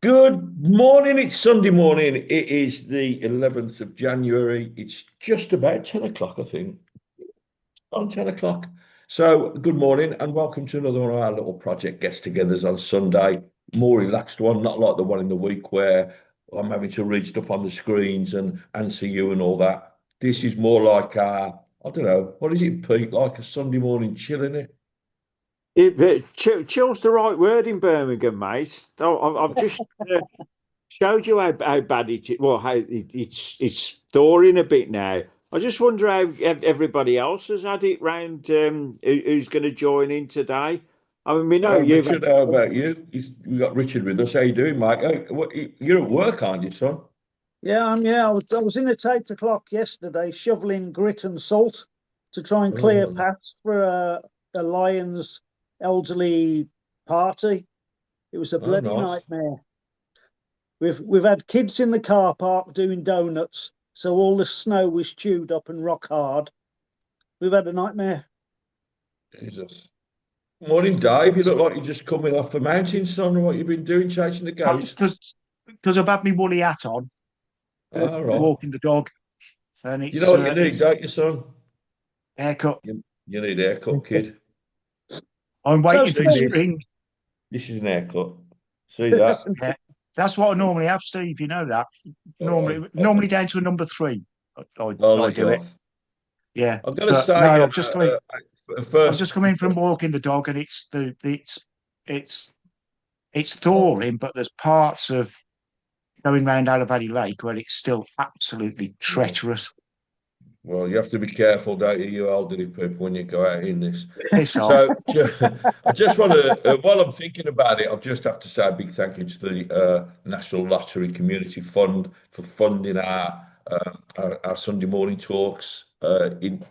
Good morning. It's Sunday morning. It is the 11th of January. It's just about 10 o'clock, I think. On 10 o'clock. So, good morning and welcome to another one of our little project get togethers on Sunday. More relaxed one, not like the one in the week where I'm having to read stuff on the screens and answer you and all that. This is more like I don't know, what is it, Pete? Like a Sunday morning chill, in it? Chill's the right word in Birmingham, mate. I've just showed you how bad it is. Well, how it's thawing a bit now. I just wonder how everybody else has had it round. Who's going to join in today? I mean, we know you've had. Richard, how about you? We got Richard with us. How you doing, Mike? You're at work, aren't you, son? I was in at 8 o'clock yesterday, shoveling grit and salt to try and clear Oh, paths for a Lions elderly party. It was a oh, bloody nice. nightmare. We've had kids in the car park doing donuts, so all the snow was chewed up and rock hard. We've had a nightmare. Jesus. Morning, Dave. You look like you're just coming off the mountain, son. What you been doing, chasing the It's ghost? because I've had my woolly hat on, All right. walking the dog, and You know what you need, it's don't you, son? haircut. You need a haircut, kid. I'm So, waiting for See the Steve, this? spring. This is an haircut. See that? Yeah, that's what I normally have, Steve. You know that. Oh, Normally down to a number three. I'll I let you do it. off. Yeah, I'm going to but no, say, I've first, just come in from walking the dog, and it's it's thawing, but there's parts of going round Alla Valley Lake where it's still absolutely treacherous. well, you have to be careful, don't you, you elderly people, when you go out in this. Piss off. So I just want to, while I'm thinking about it, I just have to say a big thank you to the National Lottery Community Fund for funding our Sunday morning talks in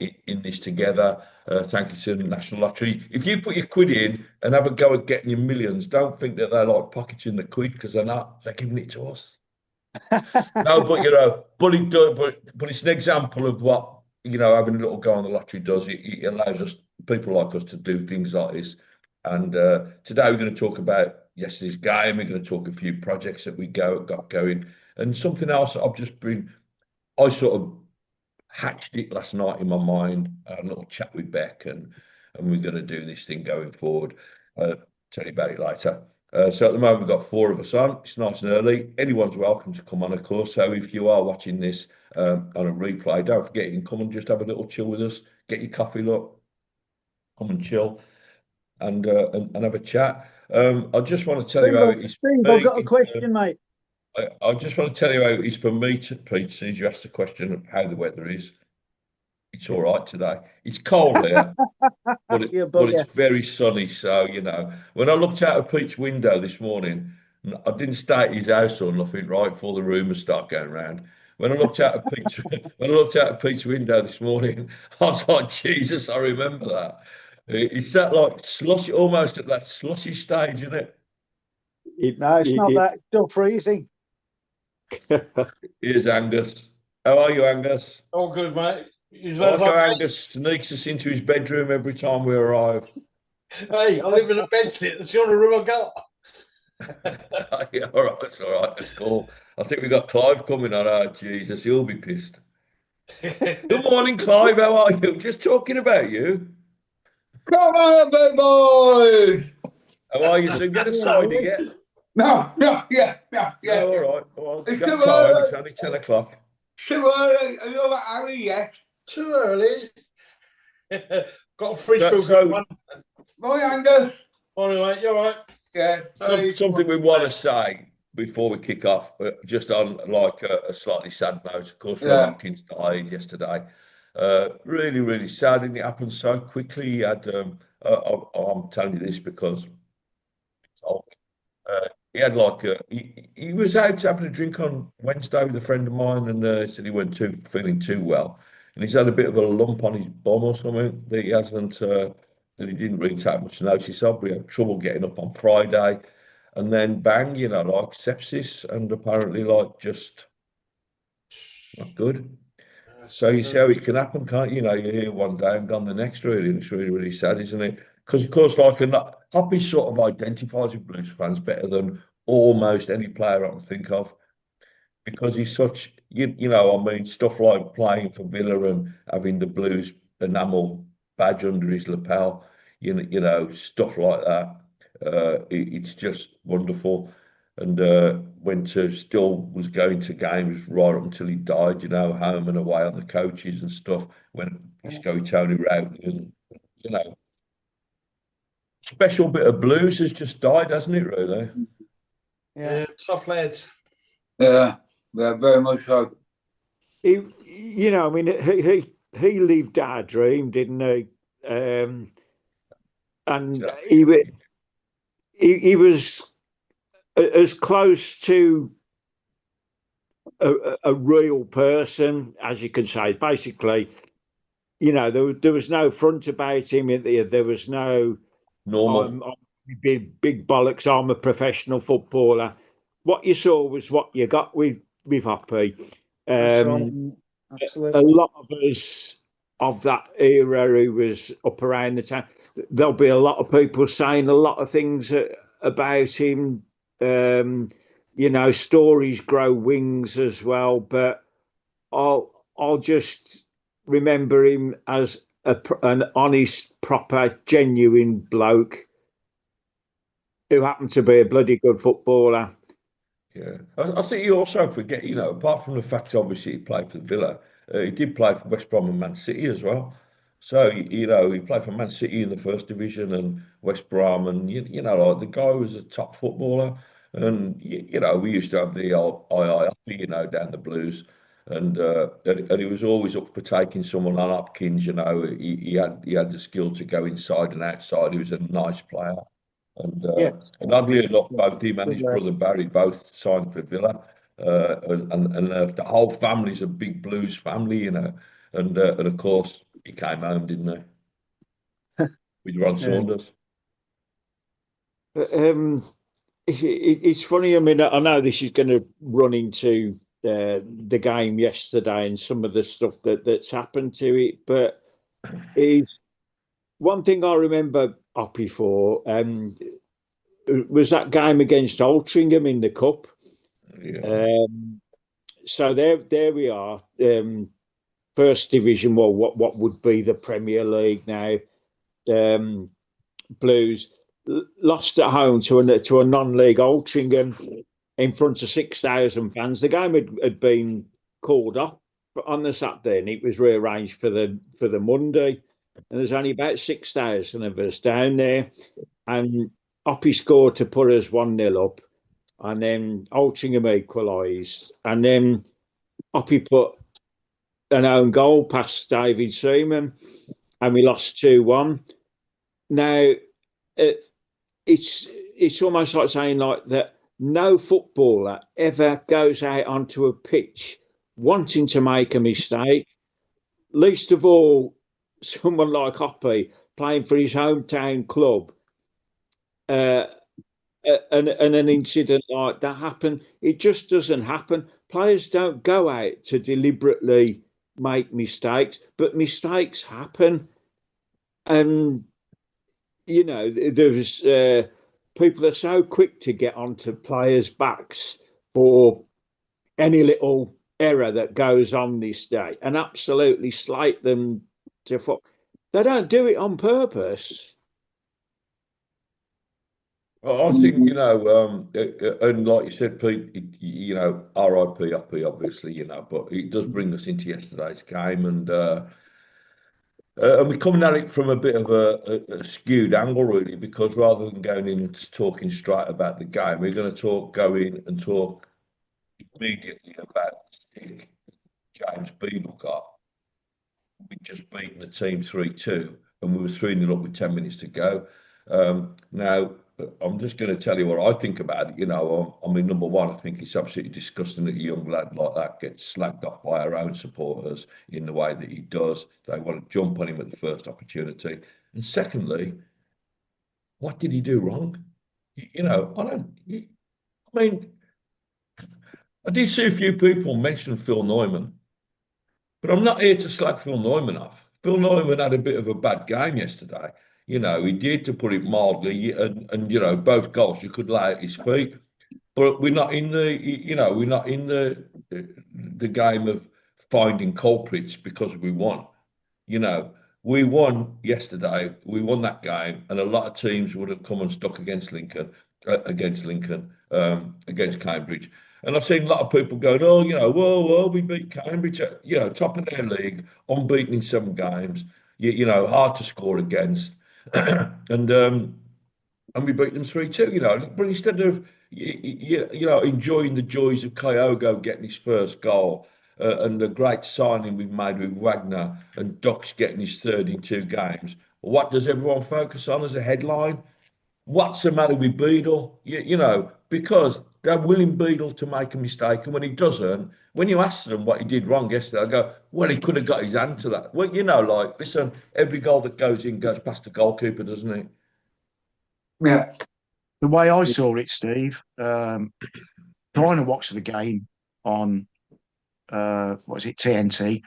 this together. Thank you to the National Lottery. If you put your quid in and have a go at getting your millions, don't think that they're like pocketing the quid, because they're not. They're giving it to us. No, but but it's an example of what having a little go on the lottery does. It allows us, people like us, to do things like this. And today we're going to talk about yesterday's game. We're going to talk a few projects that we got going, and something else that I sort of hatched it last night in my mind. I had a little chat with Beck, and we're going to do this thing going forward. Tell you about it later. So at the moment we've got four of us on. It's nice and early. Anyone's welcome to come on, of course. So if you are watching this on a replay, don't forget you can come and just have a little chill with us. Get your coffee, look, come and chill and have a chat. I just want to tell you how it is for Steve, I've me. got a question, mate. I just want to tell you how it is for me, Pete. As soon as you asked the question of how the weather is, it's all right today. It's cold here, You but it's bugger. very sunny. So when I looked out of Pete's window this morning, I didn't stay at his house or nothing, right, before the rumours start going around. When I looked out of Pete's when I looked out of Pete's window this morning, I was like, Jesus, I remember that. It's that like slushy, almost at that slushy stage, isn't it? It, No, it's not it, that. It's still freezing. it Here's Angus. How are you, Angus? Oh, good, mate. As I well as like I how can. Angus sneaks us into his bedroom every time we arrive. Hey, I live in a bedsit. That's the only room I got. Yeah, all right, that's all right. That's cool. I think we got Clive coming on. Oh, Jesus, he'll be pissed. Good morning, Clive. How are you? Just talking about you. Come on, big boys. How are you? So get a Hello, cider yet? No, no, yeah, yeah, No, yeah. all right. Well, you It's got too time. It's early. only 10 o'clock. Too early. Are you not early yet? Too early. Got a fridge So, filled with so one. Morning, Angus. Morning, mate. You all right? Yeah. something we want to say before we kick off, just on like a slightly sad note. Of course, Rob Yeah. Hopkins died yesterday. Really, really sad, and it happened so quickly. He had, I'm telling you this because oh, he had like he was out having a drink on Wednesday with a friend of mine, and he said he wasn't feeling too well, and he's had a bit of a lump on his bum or something that he hasn't that he didn't really take much notice of. We had trouble getting up on Friday, and then bang, like sepsis, and apparently like just not good. So you see how it can happen, can't you? You're here one day and gone the next, really. And it's really, really sad, isn't it? Because, of course, like Hoppy sort of identifies with blues fans better than almost any player I can think of because he's such, I mean, stuff like playing for Villa and having the Blues enamel badge under his lapel, stuff like that. It's just wonderful. And still was going to games right up until he died, home and away on the coaches and stuff. When he's going Tony Rout, and special bit of blues has just died, hasn't it? Really? Yeah, tough lads. Yeah, very much so. I mean, he lived our dream, didn't he? And Exactly. he was as close to a real person as you can say. Basically, there was no front about him. There was no Normal. I'm big bollocks. I'm a professional footballer. What you saw was what you got with Hoppy. Absolutely. A lot of us of that era who was up around the town, there'll be a lot of people saying a lot of things about him. Stories grow wings as well, but I'll just remember him as an honest, proper, genuine bloke who happened to be a bloody good footballer. Yeah, I think you also forget, apart from the fact obviously he played for Villa, he did play for West Brom and Man City as well. So, he played for Man City in the first division and West Brom, and like the guy was a top footballer. And we used to have the old down the Blues, and he was always up for taking someone on Hopkins. He had the skill to go inside and outside. He was a nice player. Yeah. And oddly enough, both him and his brother Barry both signed for Villa, and the whole family's a big Blues family, and of course he came home, didn't he, with Ron Saunders. It's funny. I mean, I know this is going to run into the game yesterday and some of the stuff that's happened to it, but it's one thing I remember Oppie for was that game against Altrincham in the cup. Yeah. So there we are, first division. Well, what would be the Premier League now? Blues lost at home to a non-league Altrincham in front of 6,000 fans. The game had been called up on the Saturday, and it was rearranged for the Monday. And there's only about 6,000 of us down there. And Oppie scored to put us 1-0 up. And then Altrincham equalised. And then Oppie put an own goal past David Seaman. And we lost 2-1. Now, it's almost like saying like that no footballer ever goes out onto a pitch wanting to make a mistake. Least of all, someone like Hoppy playing for his hometown club, and an incident like that happen. It just doesn't happen. Players don't go out to deliberately make mistakes, but mistakes happen. And there's people are so quick to get onto players' backs for any little error that goes on this day and absolutely slate them to fuck. They don't do it on purpose. I think, and like you said, Pete, RIP Oppie, obviously, but it does bring us into yesterday's game, and we're coming at it from a bit of a skewed angle, really, because rather than going in and talking straight about the game, we're going to go in and talk immediately about the stick James Beadle got. We'd just beaten the team 3-2, and we were 3-0 up with 10 minutes to go. Now, I'm just going to tell you what I think about it. I mean, number one, I think it's absolutely disgusting that a young lad like that gets slagged off by our own supporters in the way that he does. They want to jump on him at the first opportunity. And secondly, what did he do wrong? I mean, I did see a few people mention Phil Neumann, but I'm not here to slag Phil Neumann off. Phil Neumann had a bit of a bad game yesterday. He did, to put it mildly, and both goals you could lay at his feet. but we're not in we're not in the game of finding culprits because we won. You know, we won yesterday. We won that game, and a lot of teams would have come and stuck against against Cambridge. And I've seen a lot of people going, "Oh, whoa, we beat Cambridge, top of their league, unbeaten in 7 games. Hard to score against." and we beat them 3-2. But instead of enjoying the joys of Kyogo getting his first goal and the great signing we've made with Wagner and Doc's getting his third in 2 games, what does everyone focus on as a headline? What's the matter with Beadle? Because they're willing Beadle to make a mistake, and when he doesn't, when you ask them what he did wrong yesterday, I go, well, he could have got his hand to that. Well, listen, every goal that goes in goes past the goalkeeper, doesn't it? Yeah. The way I saw it, Steve, trying to watch the game on TNT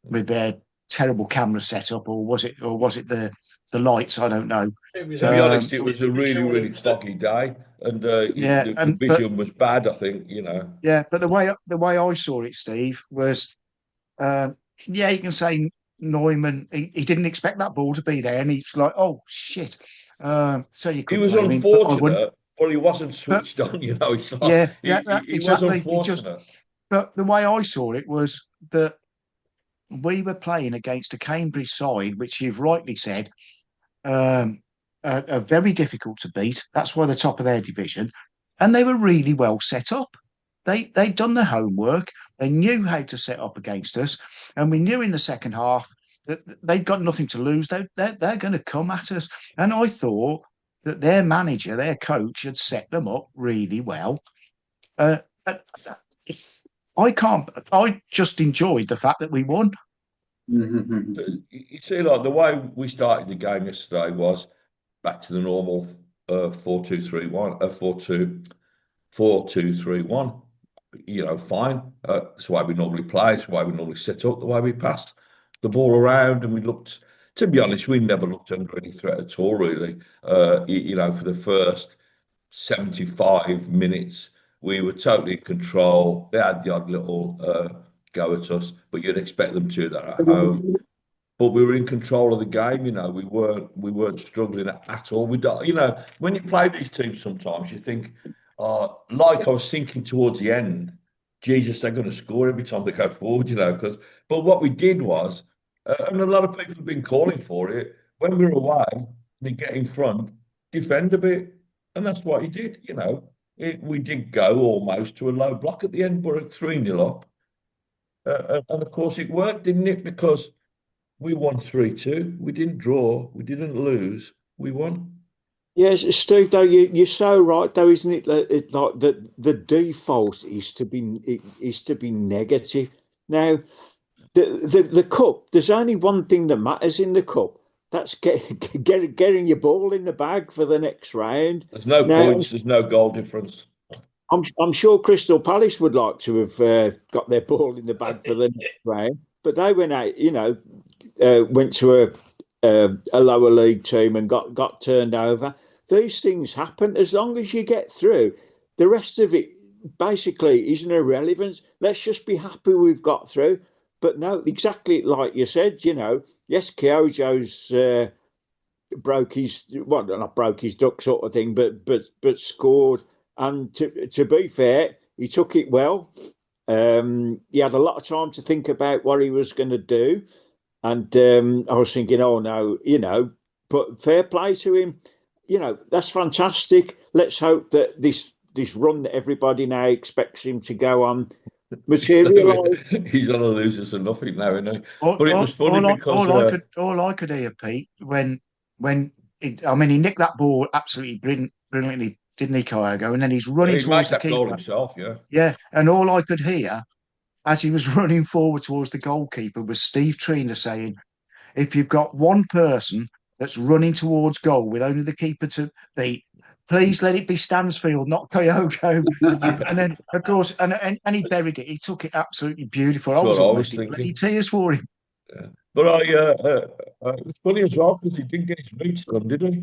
with their terrible camera setup, or was it the lights? I don't know. To be honest, it was a really, really foggy day, and the vision was bad, I think. Yeah, but the way I saw it, Steve, was you can say Neumann. He didn't expect that ball to be there, and he's like, "Oh shit." So you could. He was unfortunate, but he wasn't switched on. It's like, he was unfortunate. But the way I saw it was that we were playing against a Cambridge side, which you've rightly said, are very difficult to beat. That's why they're top of their division, and they were really well set up. They'd done their homework. They knew how to set up against us, and we knew in the second half that they'd got nothing to lose. They're going to come at us. And I thought that their manager, their coach, had set them up really well. I just enjoyed the fact that we won. You see, like the way we started the game yesterday was back to the normal 4-2-3-1, 4-2-3-1. Fine. It's the way we normally play. It's the way we normally set up. The way we pass the ball around, and we looked. To be honest, we never looked under any threat at all, really. For the first 75 minutes, we were totally in control. They had the odd little go at us, but you'd expect them to do that at home. But we were in control of the game. We weren't struggling at all. We don't. When you play these teams, sometimes you think, like I was thinking towards the end, Jesus, they're going to score every time they go forward. But what we did was, and a lot of people have been calling for it, when we were away, they get in front, defend a bit, and that's what he did. We did go almost to a low block at the end, but at 3-0 up. And of course it worked, didn't it? Because we won 3-2. We didn't draw. We didn't lose. We won. Yes, Steve, though, you're so right, though, isn't it? Like the default is to be negative. Now, the cup, there's only one thing that matters in the cup. That's getting your ball in the bag for the next round. There's no points. There's no goal difference. I'm sure Crystal Palace would like to have got their ball in the bag for the next round, but they went out, went to a lower league team and got turned over. These things happen. As long as you get through, the rest of it basically isn't irrelevant. Let's just be happy we've got through. But no, exactly like you said, yes, Kyojo's not broke his duck sort of thing, but scored. And to be fair, he took it well. He had a lot of time to think about what he was going to do. And I was thinking, oh no, but fair play to him. That's fantastic. Let's hope that this run that everybody now expects him to go on materialise. He's on a losers and nothing now, isn't he? But it was funny because all I could hear, Pete, when he nicked that ball absolutely brilliantly, didn't he, Kyogo? And then he's running towards the keeper. Goal himself, yeah. Yeah, and all I could hear as he was running forward towards the goalkeeper was Steve Trina saying, "If you've got one person that's running towards goal with only the keeper to beat, please let it be Stansfield, not Kyogo." And then, of course, and he buried it. He took it absolutely beautiful. I was almost in bloody tears for him. Yeah. But it's funny as well because he didn't get his reach done, did he?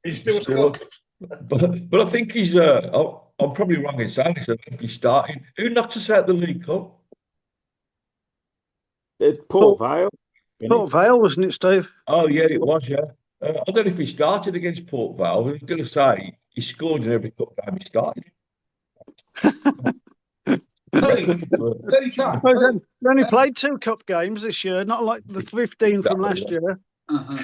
He still scored. but I think he's. I'm probably wrong in saying this. If he started, who knocked us out the League Cup? Port Port, Vale. Port Vale, wasn't it, Steve? Oh yeah, it was. Yeah, I don't know if he started against Port Vale. I was going to say he scored in every cup game he started. Pete, Record for Peter, Well, Pete. we only played 2 cup games this year, not like the 15 from exactly. last Yeah. year. Uh-huh.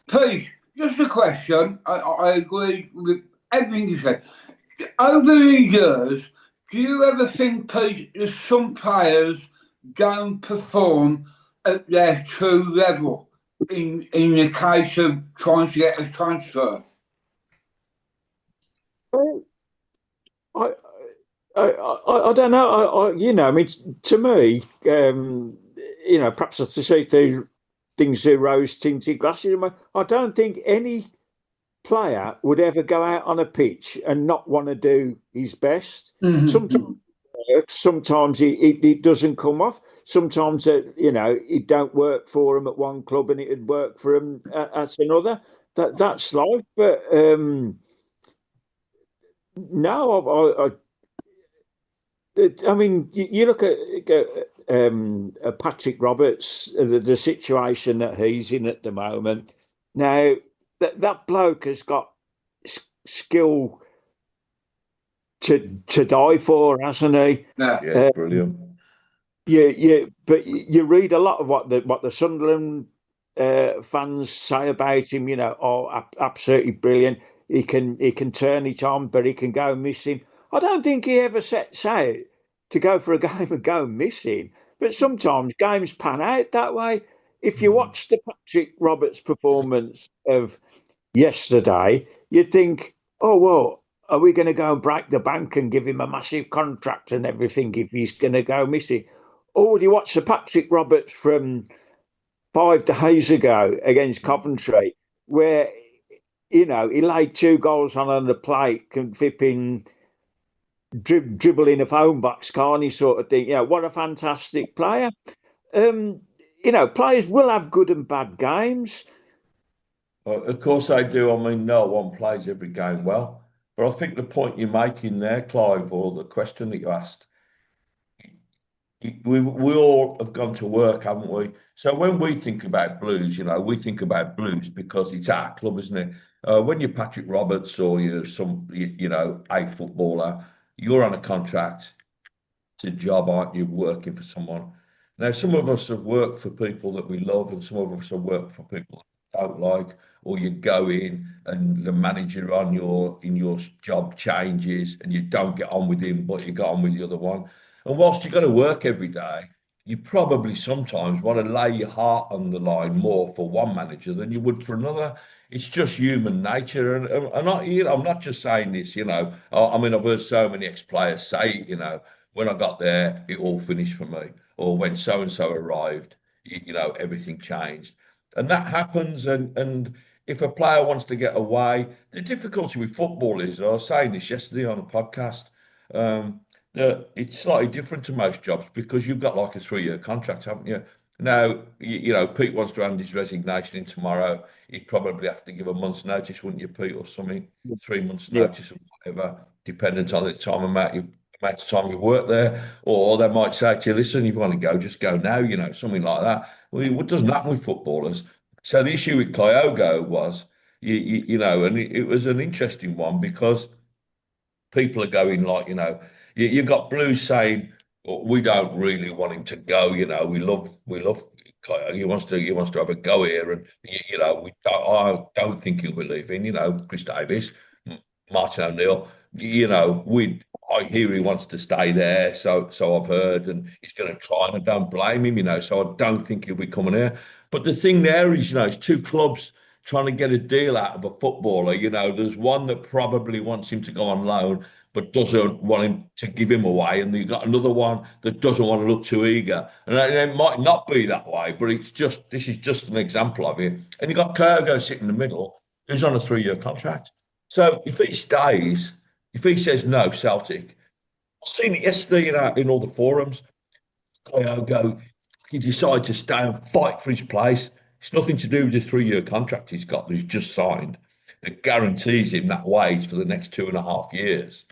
Pete, just a question. I agree with everything you said. Over the years, do you ever think, Pete, that some players don't perform at their true level in the case of trying to get a transfer? Well, I, I don't know. I mean, to me, perhaps to see through things through rose-tinted glasses. I don't think any player would ever go out on a pitch and not want to do his best. Sometimes it works, sometimes it doesn't come off. Sometimes it don't work for him at one club and it'd work for him at another. That's life. But no, I mean, you look at Patrick Roberts, the situation that he's in at the moment. Now, that bloke has got skill to die for, hasn't he? Yeah. Yeah, brilliant. But you read a lot of what the Sunderland fans say about him. Absolutely brilliant. He can turn it on, but he can go missing. I don't think he ever sets out to go for a game and go missing. But sometimes games pan out that way. If you watch the Patrick Roberts performance of yesterday, you'd think, oh, well, are we going to go and break the bank and give him a massive contract and everything if he's going to go missing? Or would you watch the Patrick Roberts from 5 days ago against Coventry, where, he laid 2 goals on the plate, can flipping dribble in a phone box, can't he, sort of thing. What a fantastic player. Players will have good and bad games. Of course I do. I mean, no one plays every game well. But I think the point you're making there, Clive, or the question that you asked, we all have gone to work, haven't we? So when we think about Blues, we think about Blues because it's our club, isn't it? When you're Patrick Roberts or you're a footballer, you're on a contract. It's a job, aren't you, working for someone? Now, some of us have worked for people that we love, and some of us have worked for people that we don't like, or you go in and the manager in your job changes and you don't get on with him, but you get on with the other one. And whilst you're going to work every day, you probably sometimes want to lay your heart on the line more for one manager than you would for another. It's just human nature, and I'm not just saying this. I mean, I've heard so many ex-players say, when I got there, it all finished for me. Or when so and so arrived, everything changed. And that happens. And if a player wants to get away, the difficulty with football is, I was saying this yesterday on a podcast, that it's slightly different to most jobs because you've got like a 3-year contract, haven't you? Now, Pete wants to hand his resignation in tomorrow. He'd probably have to give a month's notice, wouldn't you, Pete, or something? 3 months' Yeah. notice or whatever, dependent on the time amount of time you work there, or they might say to you, listen, if you want to go, just go now, something like that. Well, it doesn't happen with footballers. So the issue with Kyogo was, and it was an interesting one because people are going like, you've got Blues saying, well, we don't really want him to go, we love Kyogo. He wants to have a go here, and I don't think he'll be leaving. Chris Davis, Martin O'Neill, I hear he wants to stay there, so I've heard, and he's going to try, and I don't blame him, so I don't think he'll be coming here. But the thing there is, it's 2 clubs trying to get a deal out of a footballer. There's one that probably wants him to go on loan, but doesn't want him to give him away, and you've got another one that doesn't want to look too eager. And it might not be that way, but this is just an example of it. And you've got Kyogo sitting in the middle, who's on a 3-year contract. So if he stays, if he says no, Celtic, I've seen it yesterday in all the forums. Kyogo, he decided to stay and fight for his place. It's nothing to do with the 3-year contract he's got that he's just signed. that guarantees him that wage for the next 2.5 years.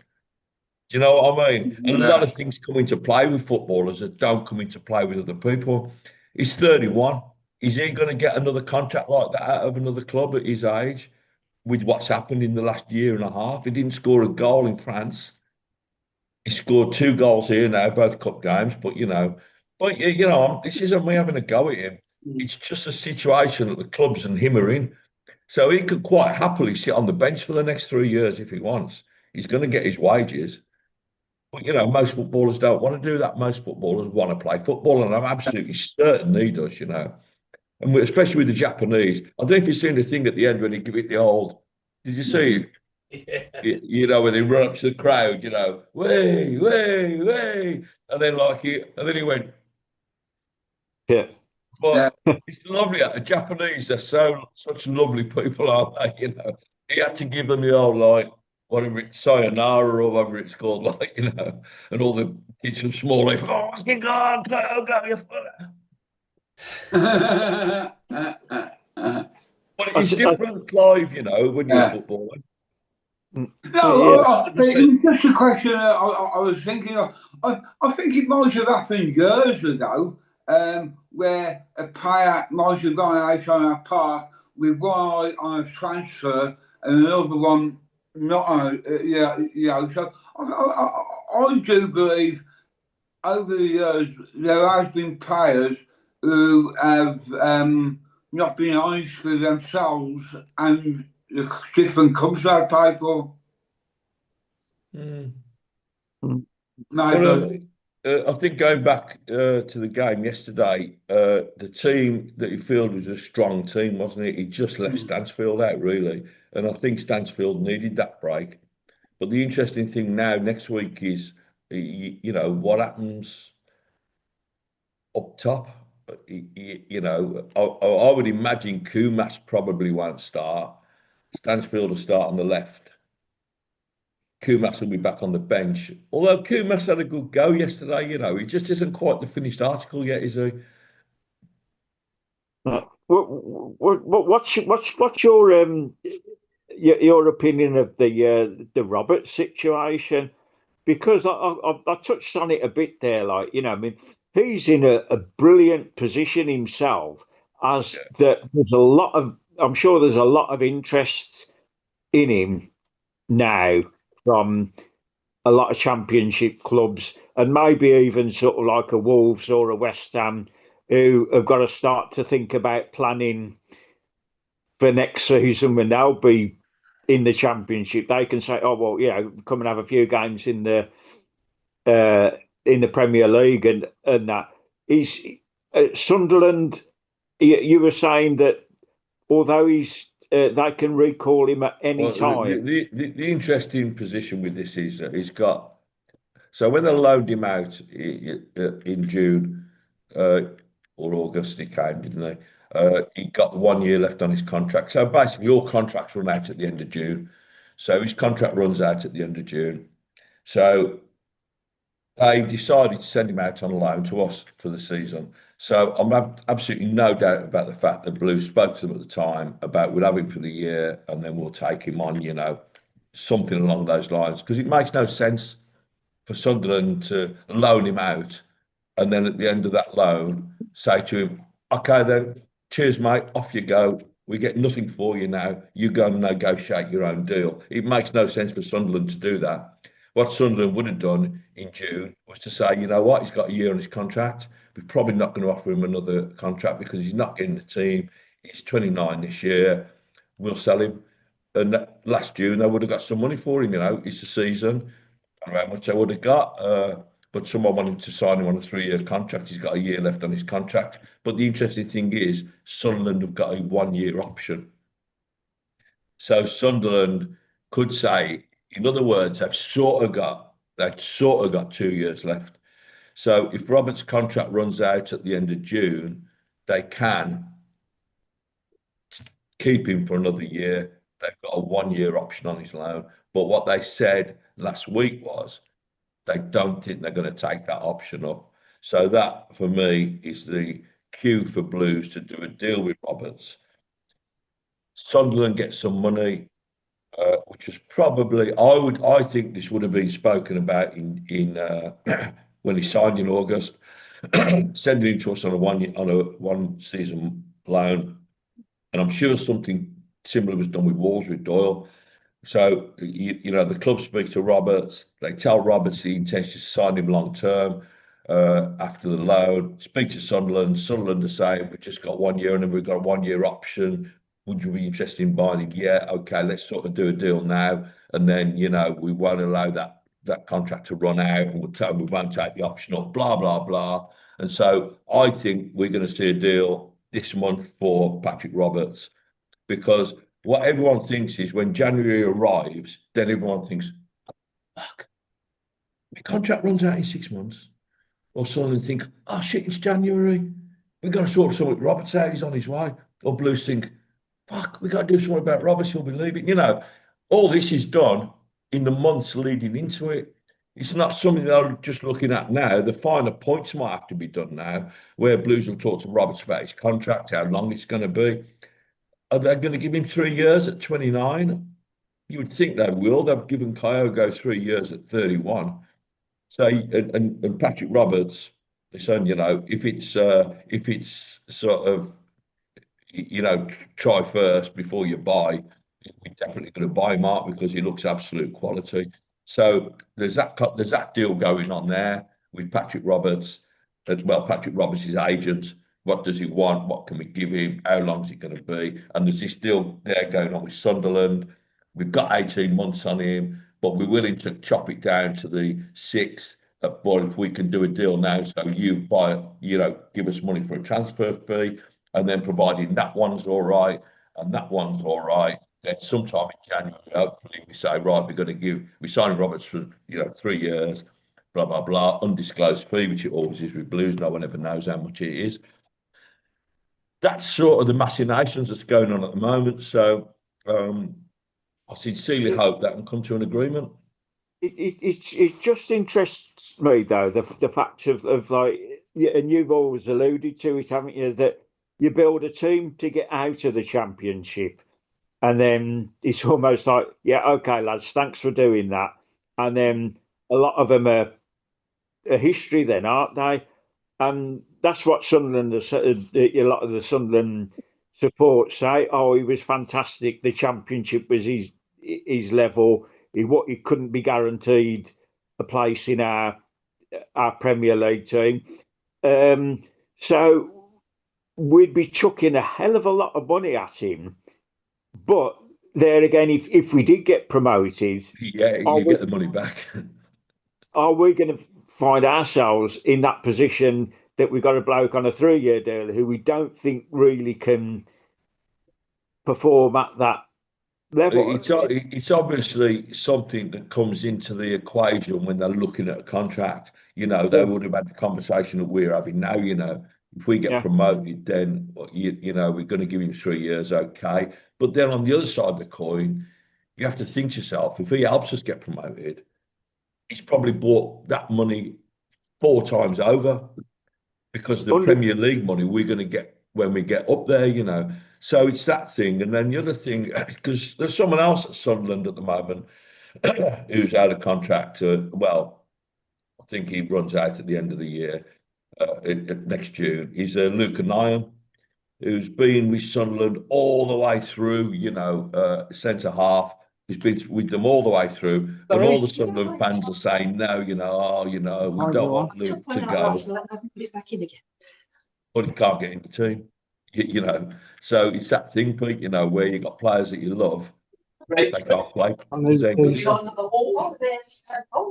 Do you know what I mean? And a lot of things come into play with footballers that don't come into play with other people. He's 31. Is he going to get another contract like that out of another club at his age with what's happened in the last year and a half? He didn't score a goal in France. He scored 2 goals here now, both cup games. This isn't me having a go at him. It's just a situation that the clubs and him are in. So he could quite happily sit on the bench for the next 3 years if he wants. He's going to get his wages. But most footballers don't want to do that. Most footballers want to play football, and I'm absolutely certain he does. And especially with the Japanese. I don't know if you've seen the thing at the end when he give it the old. Did you see? When they run up to the crowd, way, way, way, and then he went. Yeah. But it's lovely. The Japanese are such lovely people, aren't they? He had to give them the old whatever it's sayonara or whatever it's called, and all the kids from small life. Oh, go, you. But it's different, Clive. When you're a footballer. No, it's just a question I was thinking of. I think it might have happened years ago, where a player might have gone out on a park with one eye on a transfer and another one not on. So I do believe over the years there has been players who have not been honest with themselves and the different clubs they play for. I think going back to the game yesterday, the team that he fielded was a strong team, wasn't it? He just left Stansfield out, really. And I think Stansfield needed that break. But the interesting thing now, next week, is, what happens up top. I would imagine Kumas probably won't start. Stansfield will start on the left. Kumas will be back on the bench. Although Kumas had a good go yesterday, he just isn't quite the finished article yet, is he? What's your opinion of the Robert situation? Because I touched on it a bit there, he's in a brilliant position himself. There's a lot of, I'm sure there's a lot of interest in him now from a lot of championship clubs, and maybe even sort of like a Wolves or a West Ham, who have got to start to think about planning for next season when they'll be in the championship. They can say, "Oh well, come and have a few games in the Premier League," and that. He's Sunderland. You were saying that although they can recall him at any time. The interesting position with this is that he's got. So when they loaned him out in June or August, he came, didn't they? He got 1 year left on his contract. So basically, all contracts run out at the end of June. So his contract runs out at the end of June. So they decided to send him out on loan to us for the season. So I'm absolutely no doubt about the fact that Blues spoke to them at the time about we'll have him for the year and then we'll take him on, something along those lines. Because it makes no sense for Sunderland to loan him out and then at the end of that loan say to him, okay then, cheers mate, off you go. We get nothing for you now. You go and negotiate your own deal. It makes no sense for Sunderland to do that. What Sunderland would have done in June was to say, you know what, he's got a year on his contract. We're probably not going to offer him another contract because he's not getting the team. He's 29 this year. We'll sell him. And last June, they would have got some money for him, It's a season. I don't know how much they would have got. But someone wanted to sign him on a 3-year contract. He's got a year left on his contract. But the interesting thing is, Sunderland have got a 1-year option. So Sunderland could say, in other words, they've sort of got 2 years left. So if Robert's contract runs out at the end of June, they can keep him for another year. They've got a 1-year option on his loan. But what they said last week was they don't think they're going to take that option up. So that, for me, is the cue for Blues to do a deal with Roberts. Sunderland gets some money. which was probably I think this would have been spoken about in when he signed in August, sending him to us on a one season loan, and I'm sure something similar was done with Wolves with Doyle. So the club speak to Roberts. They tell Roberts the intention to sign him long term after the loan. Speak to Sunderland. Sunderland are saying we've just got 1 year and then we've got a 1 year option. Would you be interested in buying him? Yeah, okay, let's sort of do a deal now, and then we won't allow that contract to run out, and we won't take the option up. Blah blah blah. And so I think we're going to see a deal this month for Patrick Roberts, because what everyone thinks is when January arrives, then everyone thinks, fuck, my contract runs out in 6 months. Or someone think, oh shit, it's January. We've got to sort something with Roberts out, he's on his way. Or Blues think, fuck, we got to do something about Roberts, he'll be leaving. All this is done in the months leading into it. It's not something that I'm just looking at now. The finer points might have to be done now, where Blues will talk to Roberts about his contract, how long it's going to be. Are they going to give him 3 years at 29? You would think they will. They've given Kyogo 3 years at 31. So, and Patrick Roberts, they're saying, if it's sort of, try first before you buy, we're definitely going to buy Mark because he looks absolute quality. So there's that deal going on there with Patrick Roberts, as well. Patrick Roberts' agent. What does he want? What can we give him? How long is it going to be? And there's this deal there going on with Sunderland. We've got 18 months on him, but we're willing to chop it down to the 6. But if we can do a deal now, so you buy, give us money for a transfer fee, and then providing that one's all right and that one's all right, then sometime in January, hopefully we say, right, we're signing Roberts for 3 years, blah blah blah, undisclosed fee, which it always is with Blues. No one ever knows how much it is. That's sort of the machinations that's going on at the moment. So I sincerely hope that can come to an agreement. It just interests me though, the fact of like, and you've always alluded to it, haven't you, that you build a team to get out of the Championship, and then it's almost like, yeah, okay, lads, thanks for doing that, and then a lot of them are a history, then, aren't they? And that's what Sunderland, a lot of the Sunderland support say. Oh, he was fantastic. The Championship was his level. He couldn't be guaranteed a place in our Premier League team. So we'd be chucking a hell of a lot of money at him. But there again, if we did get promoted, yeah, you get the money back. Are we going to find ourselves in that position that we've got a bloke on a 3-year deal who we don't think really can perform at that level? It's obviously something that comes into the equation when they're looking at a contract. They would have had the conversation that we're having now. If we get promoted, then we're going to give him 3 years, okay. But then on the other side of the coin, you have to think to yourself, if he helps us get promoted, he's probably bought that money 4 times over, because the Premier League money we're going to get when we get up there, So it's that thing. And then the other thing, because there's someone else at Sunderland at the moment who's out of contract. Well, I think he runs out at the end of the year, next June. He's Luca Nyan, who's been with Sunderland all the way through, centre half. He's been with them all the way through, and all the Sunderland fans are saying, no, we don't want Luke to go. But he can't get in the team, So it's that thing, Pete, where you got players that you love, they can't play. Oh,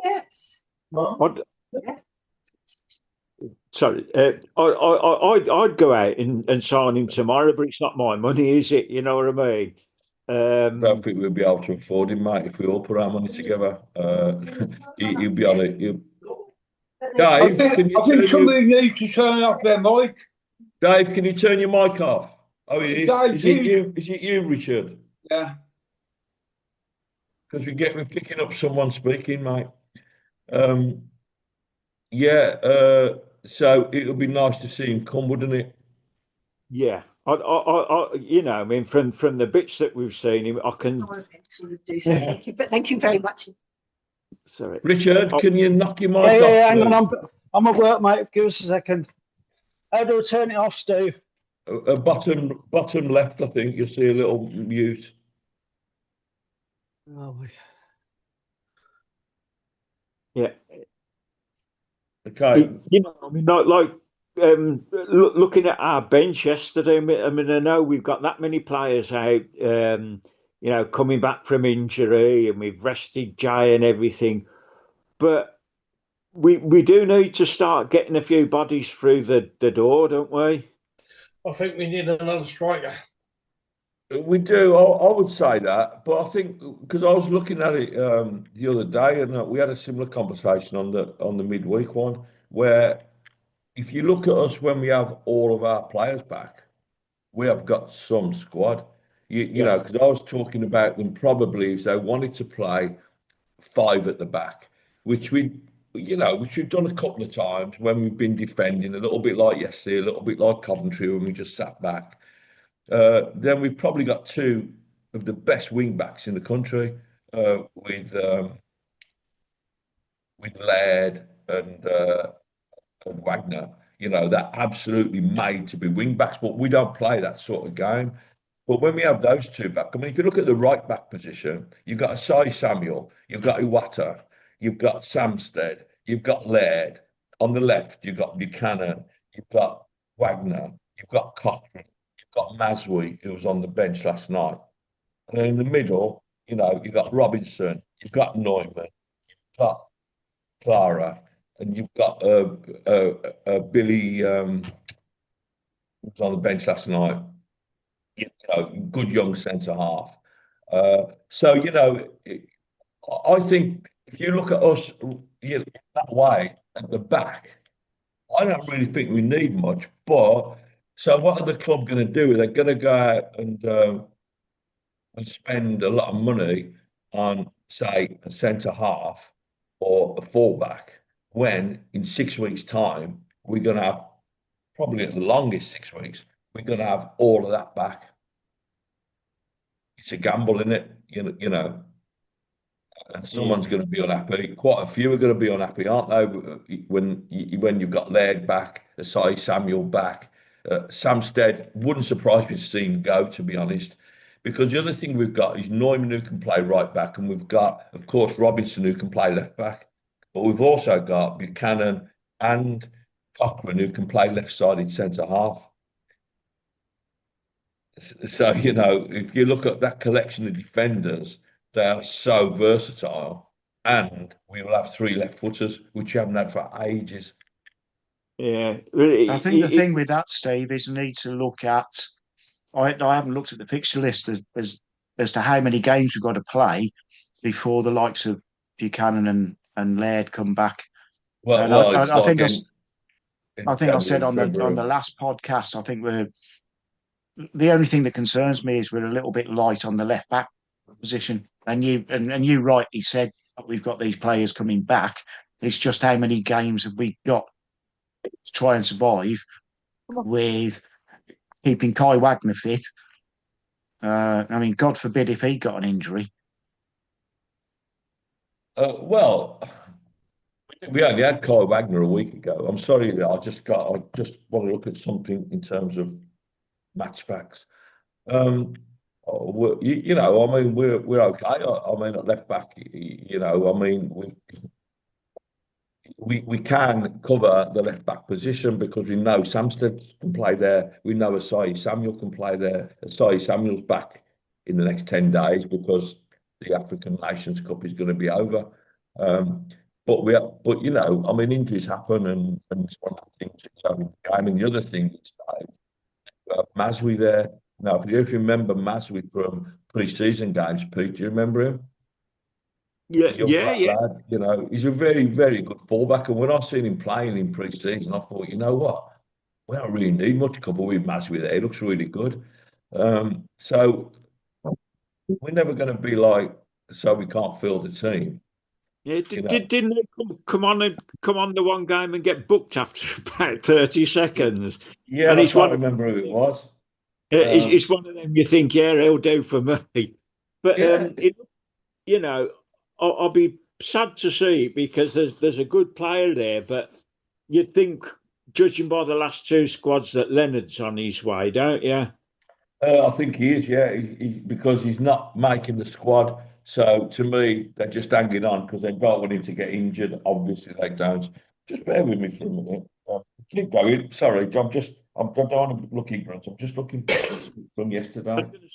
yes. Sorry, I'd go out and sign him tomorrow, but it's not my money, is it? You know what I mean? I don't think we'll be able to afford him, mate, if we all put our money together. He'll be on it. Dave, I think somebody needs to turn off their mic. Dave, can you turn your mic off? Oh, it is. Dave, Is it you, Richard? Yeah. Because we're picking up someone speaking, mate. So it would be nice to see him come, wouldn't it? Yeah, I mean, from the bits that we've seen him, I can. Oh, okay, so you do so. Thank you, but thank you very much. Sorry, Richard, can you knock your mic Yeah, off? hang on, I'm at work, mate. Give us a second. How do I turn it off, Steve? Bottom left, I think you'll see a little mute. Oh, yeah. Okay. I mean, like looking at our bench yesterday. I mean, I know we've got that many players out. Coming back from injury, and we've rested Jay and everything, but we do need to start getting a few bodies through the door, don't we? I think we need another striker. We do. I would say that, but I think because I was looking at it the other day, and we had a similar conversation on the midweek one, where if you look at us when we have all of our players back, we have got some squad. You know, because I was talking about them probably if they wanted to play five at the back, which which we've done a couple of times when we've been defending, a little bit like yesterday, a little bit like Coventry when we just sat back. Then we've probably got two of the best wing backs in the country, with Laird and Wagner. You know, they're absolutely made to be wing backs, but we don't play that sort of game. But when we have those two back, I mean, if you look at the right back position, you've got Asai Samuel, you've got Iwata, you've got Samstead, you've got Laird. On the left, you've got Buchanan, you've got Wagner, you've got Cochrane, you've got Maswi, who was on the bench last night. And in the middle, you've got Robinson, you've got Neumann, you've got Clara, and you've got Billy, who was on the bench last night. Good young centre half. So I think if you look at us that way at the back, I don't really think we need much. But so what are the club going to do? They're going to go out and spend a lot of money on, say, a centre half or a fullback, when in 6 weeks' time we're going to have, probably at the longest 6 weeks, we're going to have all of that back. It's a gamble, isn't it? And someone's going to be unhappy. Quite a few are going to be unhappy, aren't they? When you've got Laird back, Asai Samuel back, Samstead, wouldn't surprise me to see him go, to be honest. Because the other thing we've got is Neumann, who can play right back, and we've got, of course, Robinson, who can play left back. But we've also got Buchanan and Cochrane, who can play left-sided centre half. So, if you look at that collection of defenders, they are so versatile, and we will have three left footers, which we haven't had for ages. Yeah, I think the thing with that, Steve, is you need to look at. I haven't looked at the fixture list as to how many games we've got to play before the likes of Buchanan and Laird come back. Well, I think I said on February. the last podcast, I think the only thing that concerns me is we're a little bit light on the left back position. And you rightly said that we've got these players coming back. It's just how many games have we got to try and survive with keeping Kai Wagner fit. I mean, God forbid if he got an injury. Well, we only had Kai Wagner a week ago. I'm sorry that I just want to look at something in terms of match facts. I mean, we're okay. I mean, at left back, I mean, we can cover the left back position because we know Samstead can play there. We know Asai Samuel can play there. Asai Samuel's back in the next 10 days because the African Nations Cup is going to be over. But I mean, injuries happen, and it's one of the things. I mean, the other thing is Maswi there. Now, if you remember Maswi from pre-season games, Pete, do you remember him? Yeah. Lad, he's a very, very good fullback. And when I seen him playing in pre-season, I thought, you know what? We don't really need much cover with Maswi there. He looks really good. So we're never going to be like, so we can't fill the team. Yeah, didn't they come on the one game and get booked after about 30 seconds? Yeah, and I can't remember who it was. It's one of them you think, yeah, he'll do for me. But Yeah, you know, I'll be sad to see because there's a good player there, but you'd think, judging by the last two squads, that Leonard's on his way, don't you? I think he is. Yeah, because he's not making the squad. So to me, they're just hanging on because they don't want him to get injured. Obviously, they don't. Just bear with me for a minute. Keep going. Sorry, I don't want to look ignorant. I'm just looking back from I yesterday. was going to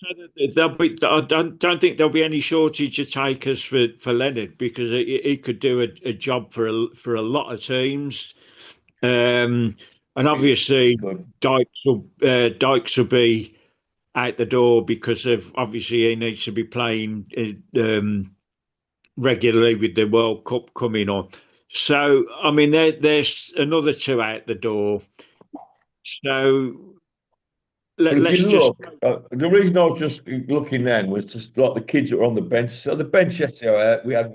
say that I don't think there'll be any shortage of takers for Leonard because he could do a job for a lot of teams. And obviously Good. Dykes will be out the door because of obviously he needs to be playing regularly with the World Cup coming on. So I mean there's another two out the door. So But if you let's just look, the reason I was just looking then was just like the kids that were on the bench. So the bench yesterday, we had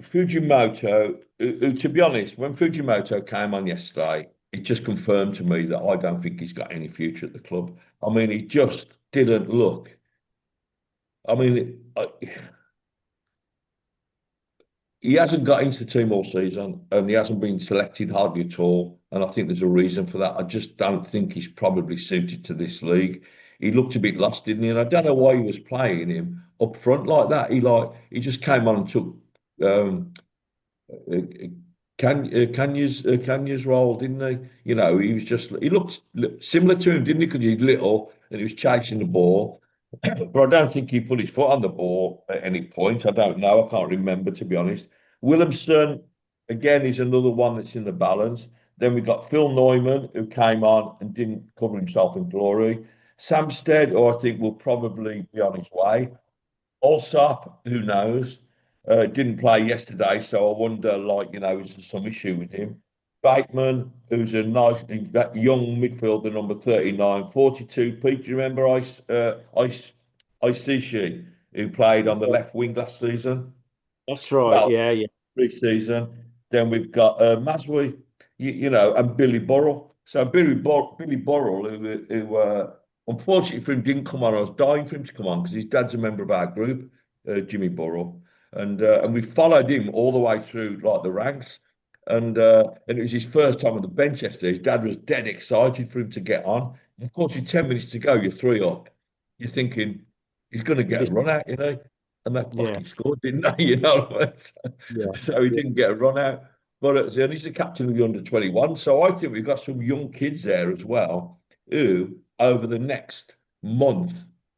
Fujimoto, who, to be honest, when Fujimoto came on yesterday, it just confirmed to me that I don't think he's got any future at the club. I mean, he just didn't look. I mean, he hasn't got into the team all season and he hasn't been selected hardly at all. And I think there's a reason for that. I just don't think he's probably suited to this league. He looked a bit lost, didn't he? And I don't know why he was playing him up front like that. He just came on and took um, uh, Kanye's role, didn't he? You know, he looked similar to him, didn't he? Because he's little and he was chasing the ball. But I don't think he put his foot on the ball at any point. I don't know. I can't remember, to be honest. Williamson, again, is another one that's in the balance. Then we've got Phil Neumann, who came on and didn't cover himself in glory. Samstead, who I think will probably be on his way. Allsop, who knows? Didn't play yesterday, so I wonder, like, is there some issue with him? Bateman, who's that young midfielder, number 39, 42. Pete, do you remember Isishi, who played on the left wing last season? that's right. Well, Yeah, yeah. pre-season. Then we've got Maswi, and Billy Burrell. So Billy Burrell, who unfortunately for him didn't come on. I was dying for him to come on because his dad's a member of our group, Jimmy Burrell, and we followed him all the way through like the ranks. And it was his first time on the bench yesterday. His dad was dead excited for him to get on. And of course, with 10 minutes to go, you're three up. You're thinking he's going to get a run out. And they Yeah, fucking scored, didn't they? You know what I mean? yeah, So he yeah. didn't get a run out. But and he's the captain of the under 21. So I think we've got some young kids there as well who, over the next month,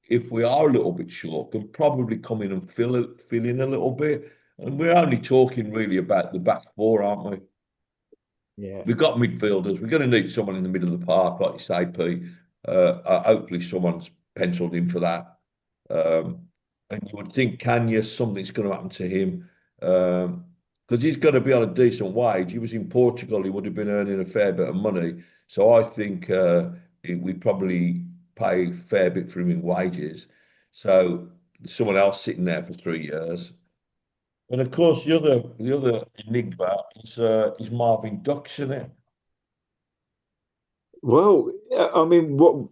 if we are a little bit short, can probably come in and fill in a little bit. And we're only talking really about the back four, aren't we? Yeah. We've got midfielders. We're going to need someone in the middle of the park, like you say, Pete. Hopefully, someone's penciled in for that. Um, and you would think Kanye, something's going to happen to him because he's going to be on a decent wage. He was in Portugal, he would have been earning a fair bit of money. So I think we probably pay a fair bit for him in wages. So someone else sitting there for 3 years. And of course, the other enigma is Marvin Ducks, isn't it? Well, I mean, what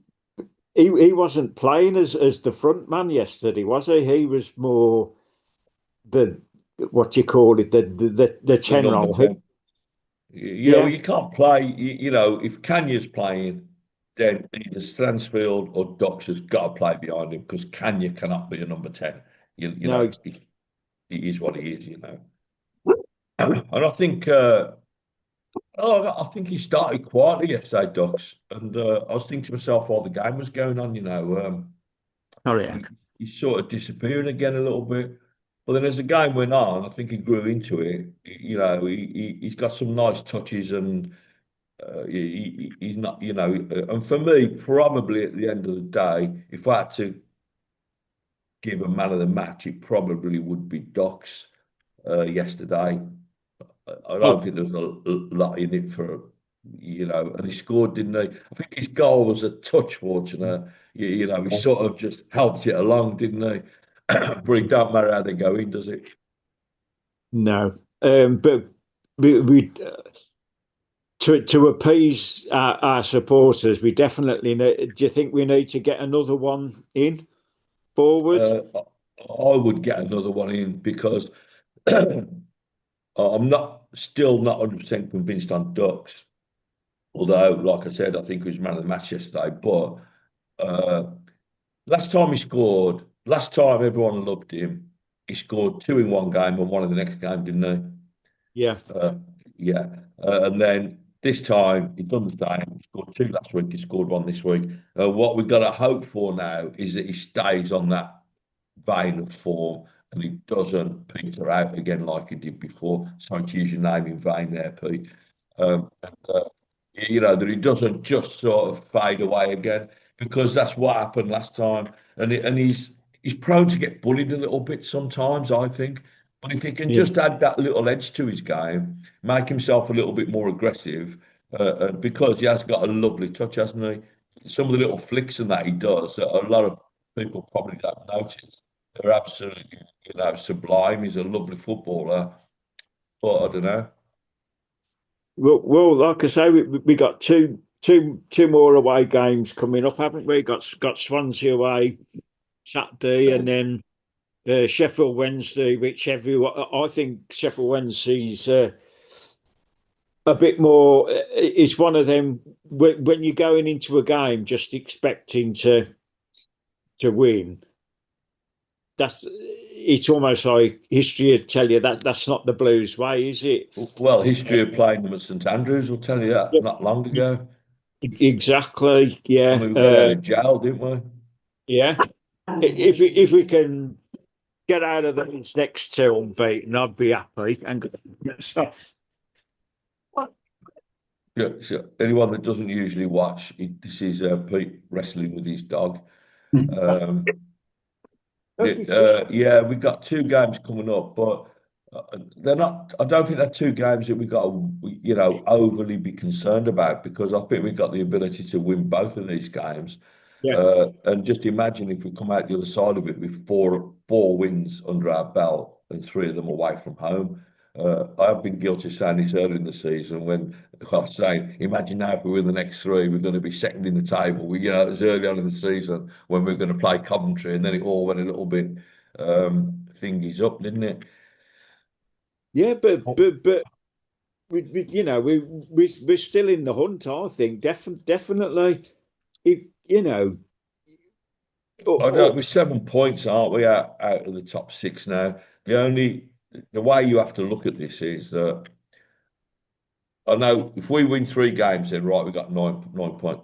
he wasn't playing as the front man yesterday, was he? He was more the what you call it, the The number general. 10. Yeah, You can't play. If Kanye's playing, then either Stansfield or Dox has got to play behind him because Kanye cannot be a number 10. no, He is what he is. And I think he started quietly yesterday, Dox. And I was thinking to myself while the game was going on, oh yeah, he, he's sort of disappearing again a little bit. But then as the game went on, I think he grew into it. He's got some nice touches and he's not, and for me, probably at the end of the day, if I had to give a man of the match, it probably would be Docs yesterday. I don't oh, think there's a lot in it and he scored, didn't he? I think his goal was a touch, fortunate. He sort of just helped it along, didn't he? But it don't matter how they go in, does it? no. But we to appease our supporters, we definitely need. Do you think we need to get another one in forward? I would get another one in because I'm still not 100% convinced on Ducks. Although, like I said, I think he was man of the match yesterday. But uh, last time he scored, last time everyone loved him, he scored two in one game and one in the next game, didn't Yeah, he? Yeah. And then this time he done the same. He scored two last week. He scored one this week. What we've got to hope for now is that he stays on that vein of form and he doesn't peter out again like he did before. Sorry to use your name in vain there, Pete. And, you know, that he doesn't just sort of fade away again because that's what happened last time. And he's prone to get bullied a little bit sometimes, I think. But if he can yeah, just add that little edge to his game, make himself a little bit more aggressive, because he has got a lovely touch, hasn't he? Some of the little flicks and that he does, a lot of people probably don't notice. They're absolutely, sublime. He's a lovely footballer, but I don't know. well, like I say, we got two more away games coming up, haven't we? Got Swansea away Saturday, and then Sheffield Wednesday, which everyone I think Sheffield Wednesday's a bit more. It's one of them when you're going into a game just expecting to win. It's almost like history would tell you that that's not the Blues way, is it? Well, history of playing them at St Andrews will tell you that not long ago. Exactly. I Yeah. mean, we got out of jail, didn't we? Yeah. If we can get out of those next two unbeaten, I'd be happy. And so, Yeah, so anyone that doesn't usually watch, this is Pete wrestling with his dog. Um, yeah, we've got two games coming up, but they're not. I don't think they're two games that we've got to, overly be concerned about because I think we've got the ability to win both of these games. yeah. And just imagine if we come out the other side of it with four wins under our belt and three of them away from home. I've been guilty of saying this early in the season when I was saying, imagine now if we win the next three, we're going to be second in the table. It was early on in the season when we were going to play Coventry, and then it all went a little bit thingies up, didn't it? Yeah, but we're still in the hunt. I think definitely. If I don't. We're 7 points, aren't we, out of the top six now? The way you have to look at this is that I know if we win three games, then right, we've got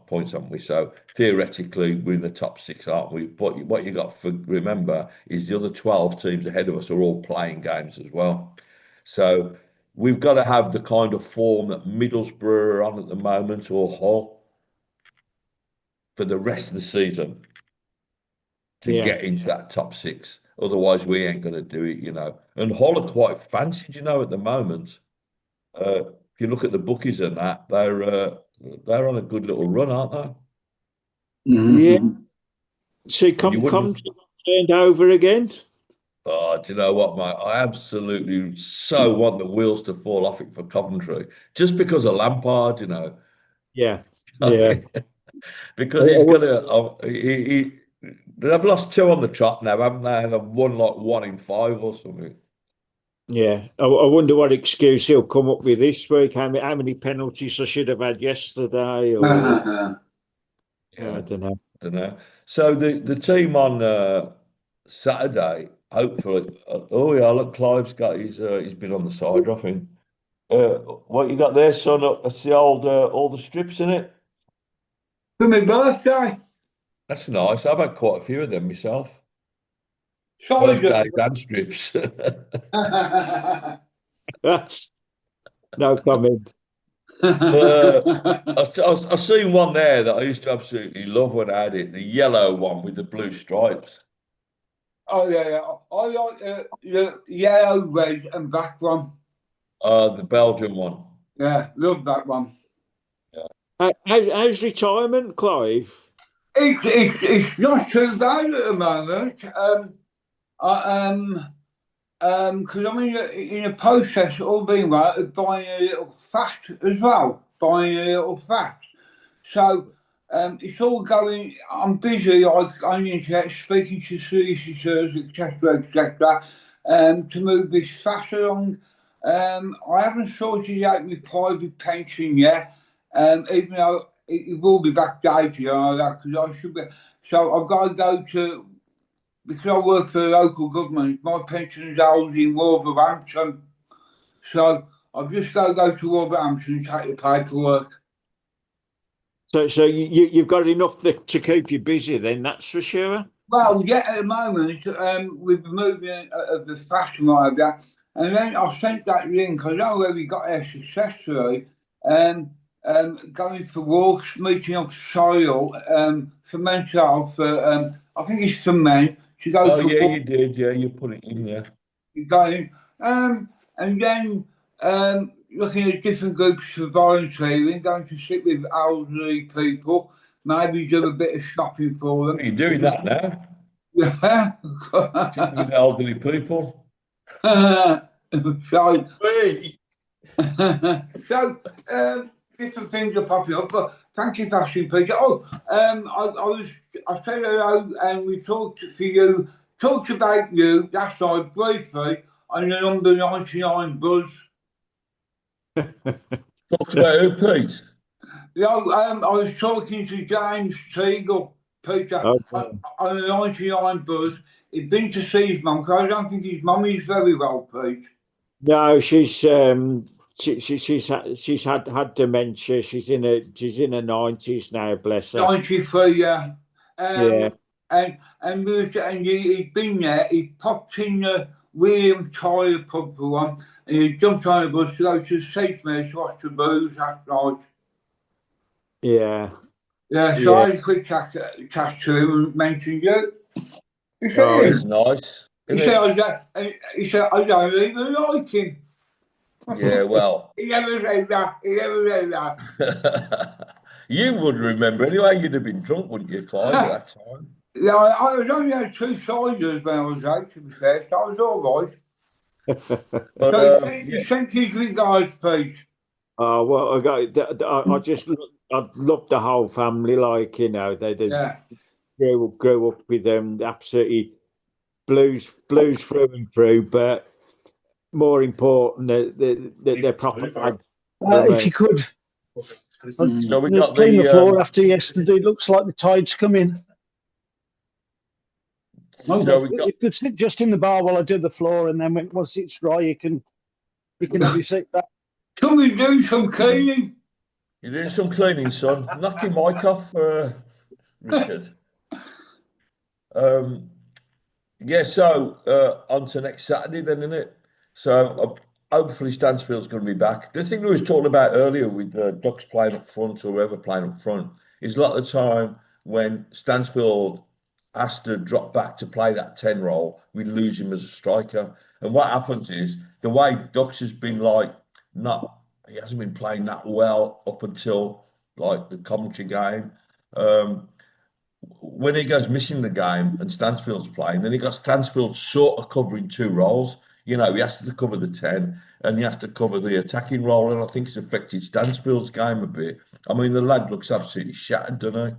points, haven't we? So theoretically, we're in the top six, aren't we? But what you got to remember is the other 12 teams ahead of us are all playing games as well. So we've got to have the kind of form that Middlesbrough are on at the moment or Hull for the rest of the season to get into that top six. Otherwise, we ain't going to do it, And Hull are quite fancied, at the moment. If you look at the bookies and that, they're on a good little run, aren't they? Yeah. So come turned over again. Oh, do you know what, mate? I absolutely so want the wheels to fall off it for Coventry, just because of Lampard, Yeah, yeah. Because he's gonna. They've lost two on the trot now, haven't they? And they've won like 1 in 5 or something. Yeah, I wonder what excuse he'll come up with this week. How many penalties I should have had yesterday? Or Yeah, I don't know. So the team on Saturday, hopefully. Oh yeah, look, Clive's got he's been on the side roughing. What you got there, son? That's the old all the strips in it. For my birthday. That's nice. I've had quite a few of them myself. Sorry, Birthdays and strips. No comment. I seen one there that I used to absolutely love when I had it. The yellow one with the blue stripes. Oh yeah. I like the yellow, red, and black one. The Belgian one. Yeah, love that one. Yeah. How's retirement, Clive? It's not too bad at the moment. Because I'm in a process, all being right, of buying a little flat as well. buying a little flat. So it's all going. I'm busy on the internet speaking to solicitors, etc., etc., to move this fast along. I haven't sorted out my private pension yet, even though it will be backdated, because I should be. So I've got to go to, because I work for the local government, my pension is held in Wolverhampton. So I've just got to go to Wolverhampton and take the paperwork. So you've got enough to keep you busy then, that's for sure. Well, yeah, at the moment, with the moving of the fashion like that, and then I sent that link, I don't know whether we got there successfully, going for walks, meeting up soil, for mental health, I think it's for men, to go Oh for yeah, walks, you did. Yeah, you put it in there. going, and then looking at different groups for volunteering, going to sit with elderly people, maybe do a bit of shopping for them. You're doing that now. Yeah. Sitting with elderly people. So, Hey, so different things are popping up. But thank you for asking, Peter. Oh, I said hello, and we talked about you last night briefly on the number 99 buzz. Talk about who, Pete? Yeah, I was talking to James Teagle, Peter, Okay. on the 99 buzz. He'd been to see his mum, because I don't think his mum is very well, Pete. No, she's had dementia. She's in her 90s now, bless her. 93, yeah. Yeah. And he'd been there. He popped in the William Tyler pub for one, and he jumped on the bus to go to Seatsmere to watch the Blues that night. Yeah. Yeah, so I had a quick chat to him and mentioned you. He said, Oh, It's nice. he Isn't said, it? he said, I don't even like him. Yeah, well. He never said that. He never said that. You would remember anyway. You'd have been drunk, wouldn't you, Clive, at that time? Yeah, I was only had 2 ciders when I was out, to be fair, so I was all right. But So he sent his regards, Pete. oh well, I love the whole family. Like, you know, they Yeah. grew up with them, absolutely blues through and through. But more important, they're proper lads. If you could, so we got clean the the floor after yesterday. Looks like the tide's coming. so we got You could sit just in the bar while I do the floor, and then once it's dry, you can have your seat back. Can we do some cleaning? you're doing some cleaning, son. Knock your mic off, Richard. Yeah, so on to next Saturday then, isn't it? So hopefully Stansfield's going to be back. The thing we was talking about earlier with Ducks playing up front or whoever playing up front is a lot of the time when Stansfield has to drop back to play that 10 role, we lose him as a striker. And what happens is the way Ducks has been he hasn't been playing that well up until like the Coventry game. When he goes missing the game and Stansfield's playing, then he got Stansfield sort of covering 2 roles. You know, he has to cover the 10 and he has to cover the attacking role, and I think it's affected Stansfield's game a bit. I mean, the lad looks absolutely shattered, doesn't he?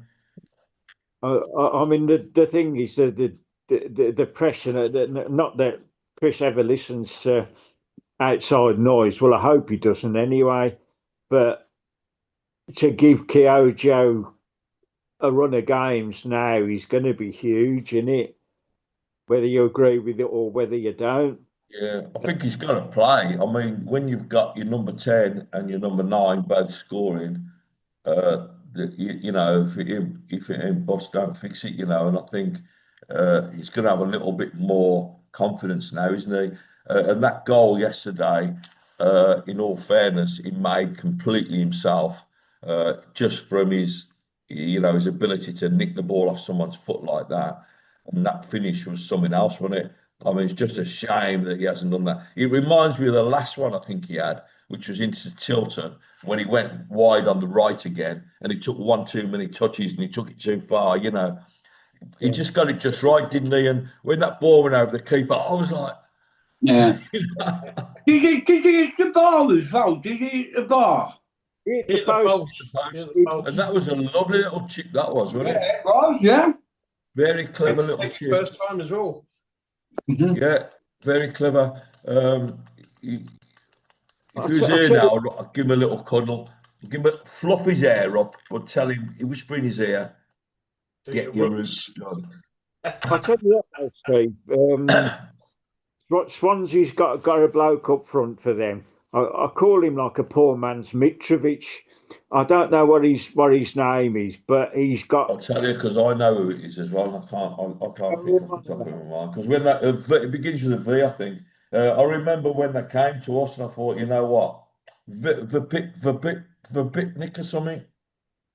I mean, the thing is that the pressure. Not that Chris ever listens to outside noise. Well, I hope he doesn't anyway. But to give Kyojo a run of games now is going to be huge, isn't it? Whether you agree with it or whether you don't. Yeah, I think he's going to play. I mean, when you've got your number 10 and your number 9 both scoring, you know, if it ain't bust, don't fix it, you know. And I think he's going to have a little bit more confidence now, isn't he? And that goal yesterday, in all fairness, he made completely himself, just from his, you know, his ability to nick the ball off someone's foot like that. And that finish was something else, wasn't it? I mean, it's just a shame that he hasn't done that. It reminds me of the last one I think he had, which was into Tilton, when he went wide on the right again and he took 1 too many touches and he took it too far, you know. He just got it just right, didn't he? And when that ball went over the keeper, I was like, Yeah. Did he hit the bar as well? Did he hit the bar? hit the Hit the post. post. Hit the It- And post. that was a lovely little chip, that was, wasn't it? Yeah, it was, yeah. Very clever And to little take it chip. first time as well. Yeah, very clever. If I he was t- I here tell you, now, I'd give him a little cuddle. Give him fluff his hair up, but tell him, whisper in his ear, Do get your your roots roots. done. I tell you what, though, Steve. Swansea's got a bloke up front for them. I call him like a poor man's Mitrovic. I don't know what his name is, but he's got. I'll tell you because I know who it is as well. I can't think off the top of my mind because when that it begins with a V, I think. I remember when they came to us, and I thought, you know what, Vipitnik or something.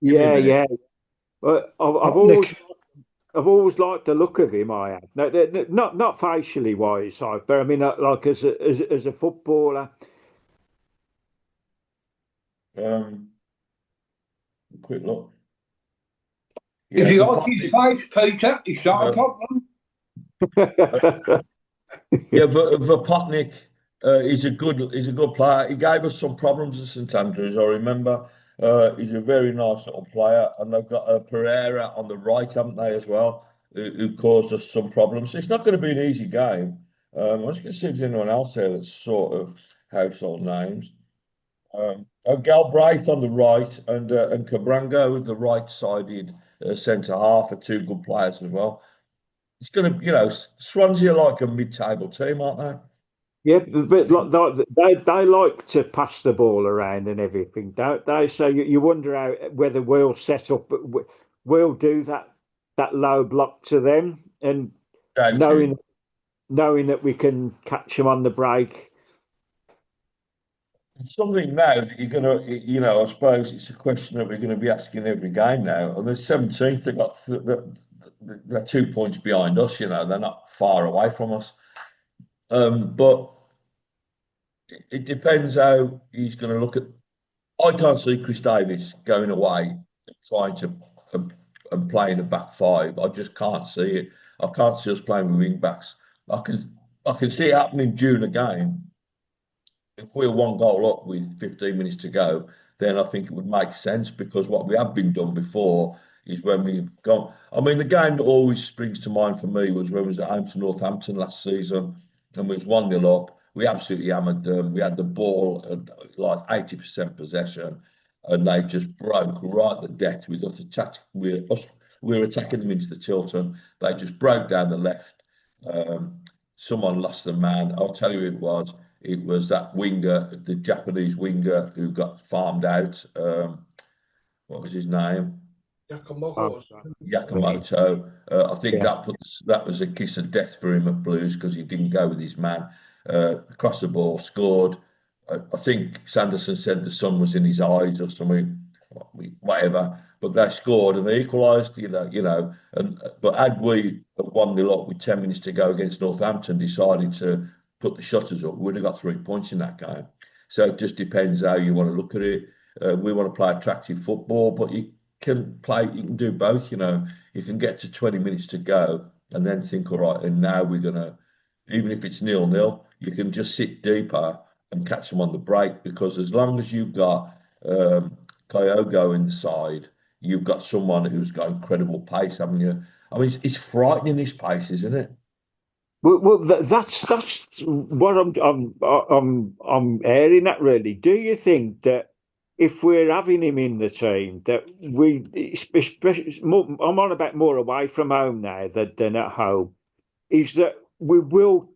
Give me a Yeah, minute. yeah. But Nick. I've always liked the look of him. I have not facially wise, but I mean, like as a footballer. Quick look. If Yeah, you like his face, Peter, it's not a uh, problem. yeah, Vipotnik he's a good player. He gave us some problems at St Andrews. I remember. He's a very nice little player, and they've got Pereira on the right, haven't they, as well, who caused us some problems. It's not going to be an easy game. I'm just going to see if there's anyone else there that's sort of household names. Galbraith on the right and Cabrango, the right-sided centre half, are two good players as well. It's going to, Swansea are like a mid-table team, aren't they? Yeah, but they like to pass the ball around and everything, don't they? So you wonder whether we'll set up, we'll do that low block to them, and Doubt it. knowing that we can catch them on the break. It's something now that you're going to, I suppose it's a question that we're going to be asking every game now. And the 17th, they're 2 points behind us, they're not far away from us. But it depends how he's going to look at. I can't see Chris Davis going away trying to and playing a back five. I just can't see it. I can't see us playing with wing backs. I can see it happening during a game. If we're 1 goal up with 15 minutes to go, then I think it would make sense because what we have been done before is when we've gone. I mean, the game that always springs to mind for me was when we was at home to Northampton last season and we was 1-0 up. We absolutely hammered them. We had the ball at like 80% possession and they just broke right at the death with us attack. We were attacking them into the Tilton. They just broke down the left. Someone lost a man. I'll tell you who it was. It was that winger, the Japanese winger who got farmed out. What was his name? Yakamoto. Yakamoto. I think Yeah. that was a kiss of death for him at Blues because he didn't go with his man. Across the ball, scored. I think Sanderson said the sun was in his eyes or something, whatever. But they scored and they equalised, but had we at 1-0 up with 10 minutes to go against Northampton decided to put the shutters up, we would have got 3 points in that game. So it just depends how you want to look at it. We want to play attractive football, but you can do both. You can get to 20 minutes to go and then think, all right, and now we're gonna, even if it's 0-0, you can just sit deeper and catch them on the break because as long as you've got Kyogo in the side, you've got someone who's got incredible pace, haven't you? I mean, it's frightening this pace, isn't it? Well, that's what I'm airing at really. Do you think that if we're having him in the team, that especially I'm on about more away from home now than at home, is that we will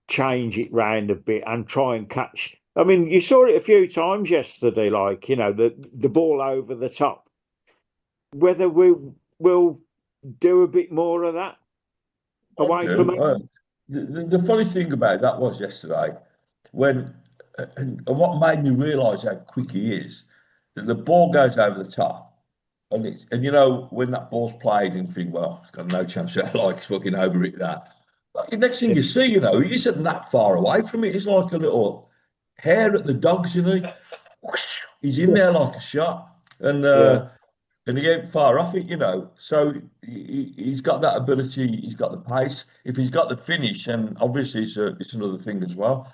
change it round a bit and try and catch. I mean, you saw it a few times yesterday, like the ball over the top. Whether we will do a bit more of that away from home. The funny thing about that was yesterday when and what made me realise how quick he is that the ball goes over the top and when that ball's played and you think well it's got no chance of like fucking over it that like, the next thing you see he isn't that far away from it. He's like a little hair at the dogs, he's in there like a shot and he ain't far off it, So he's got that ability. He's got the pace. If he's got the finish, and obviously it's another thing as well.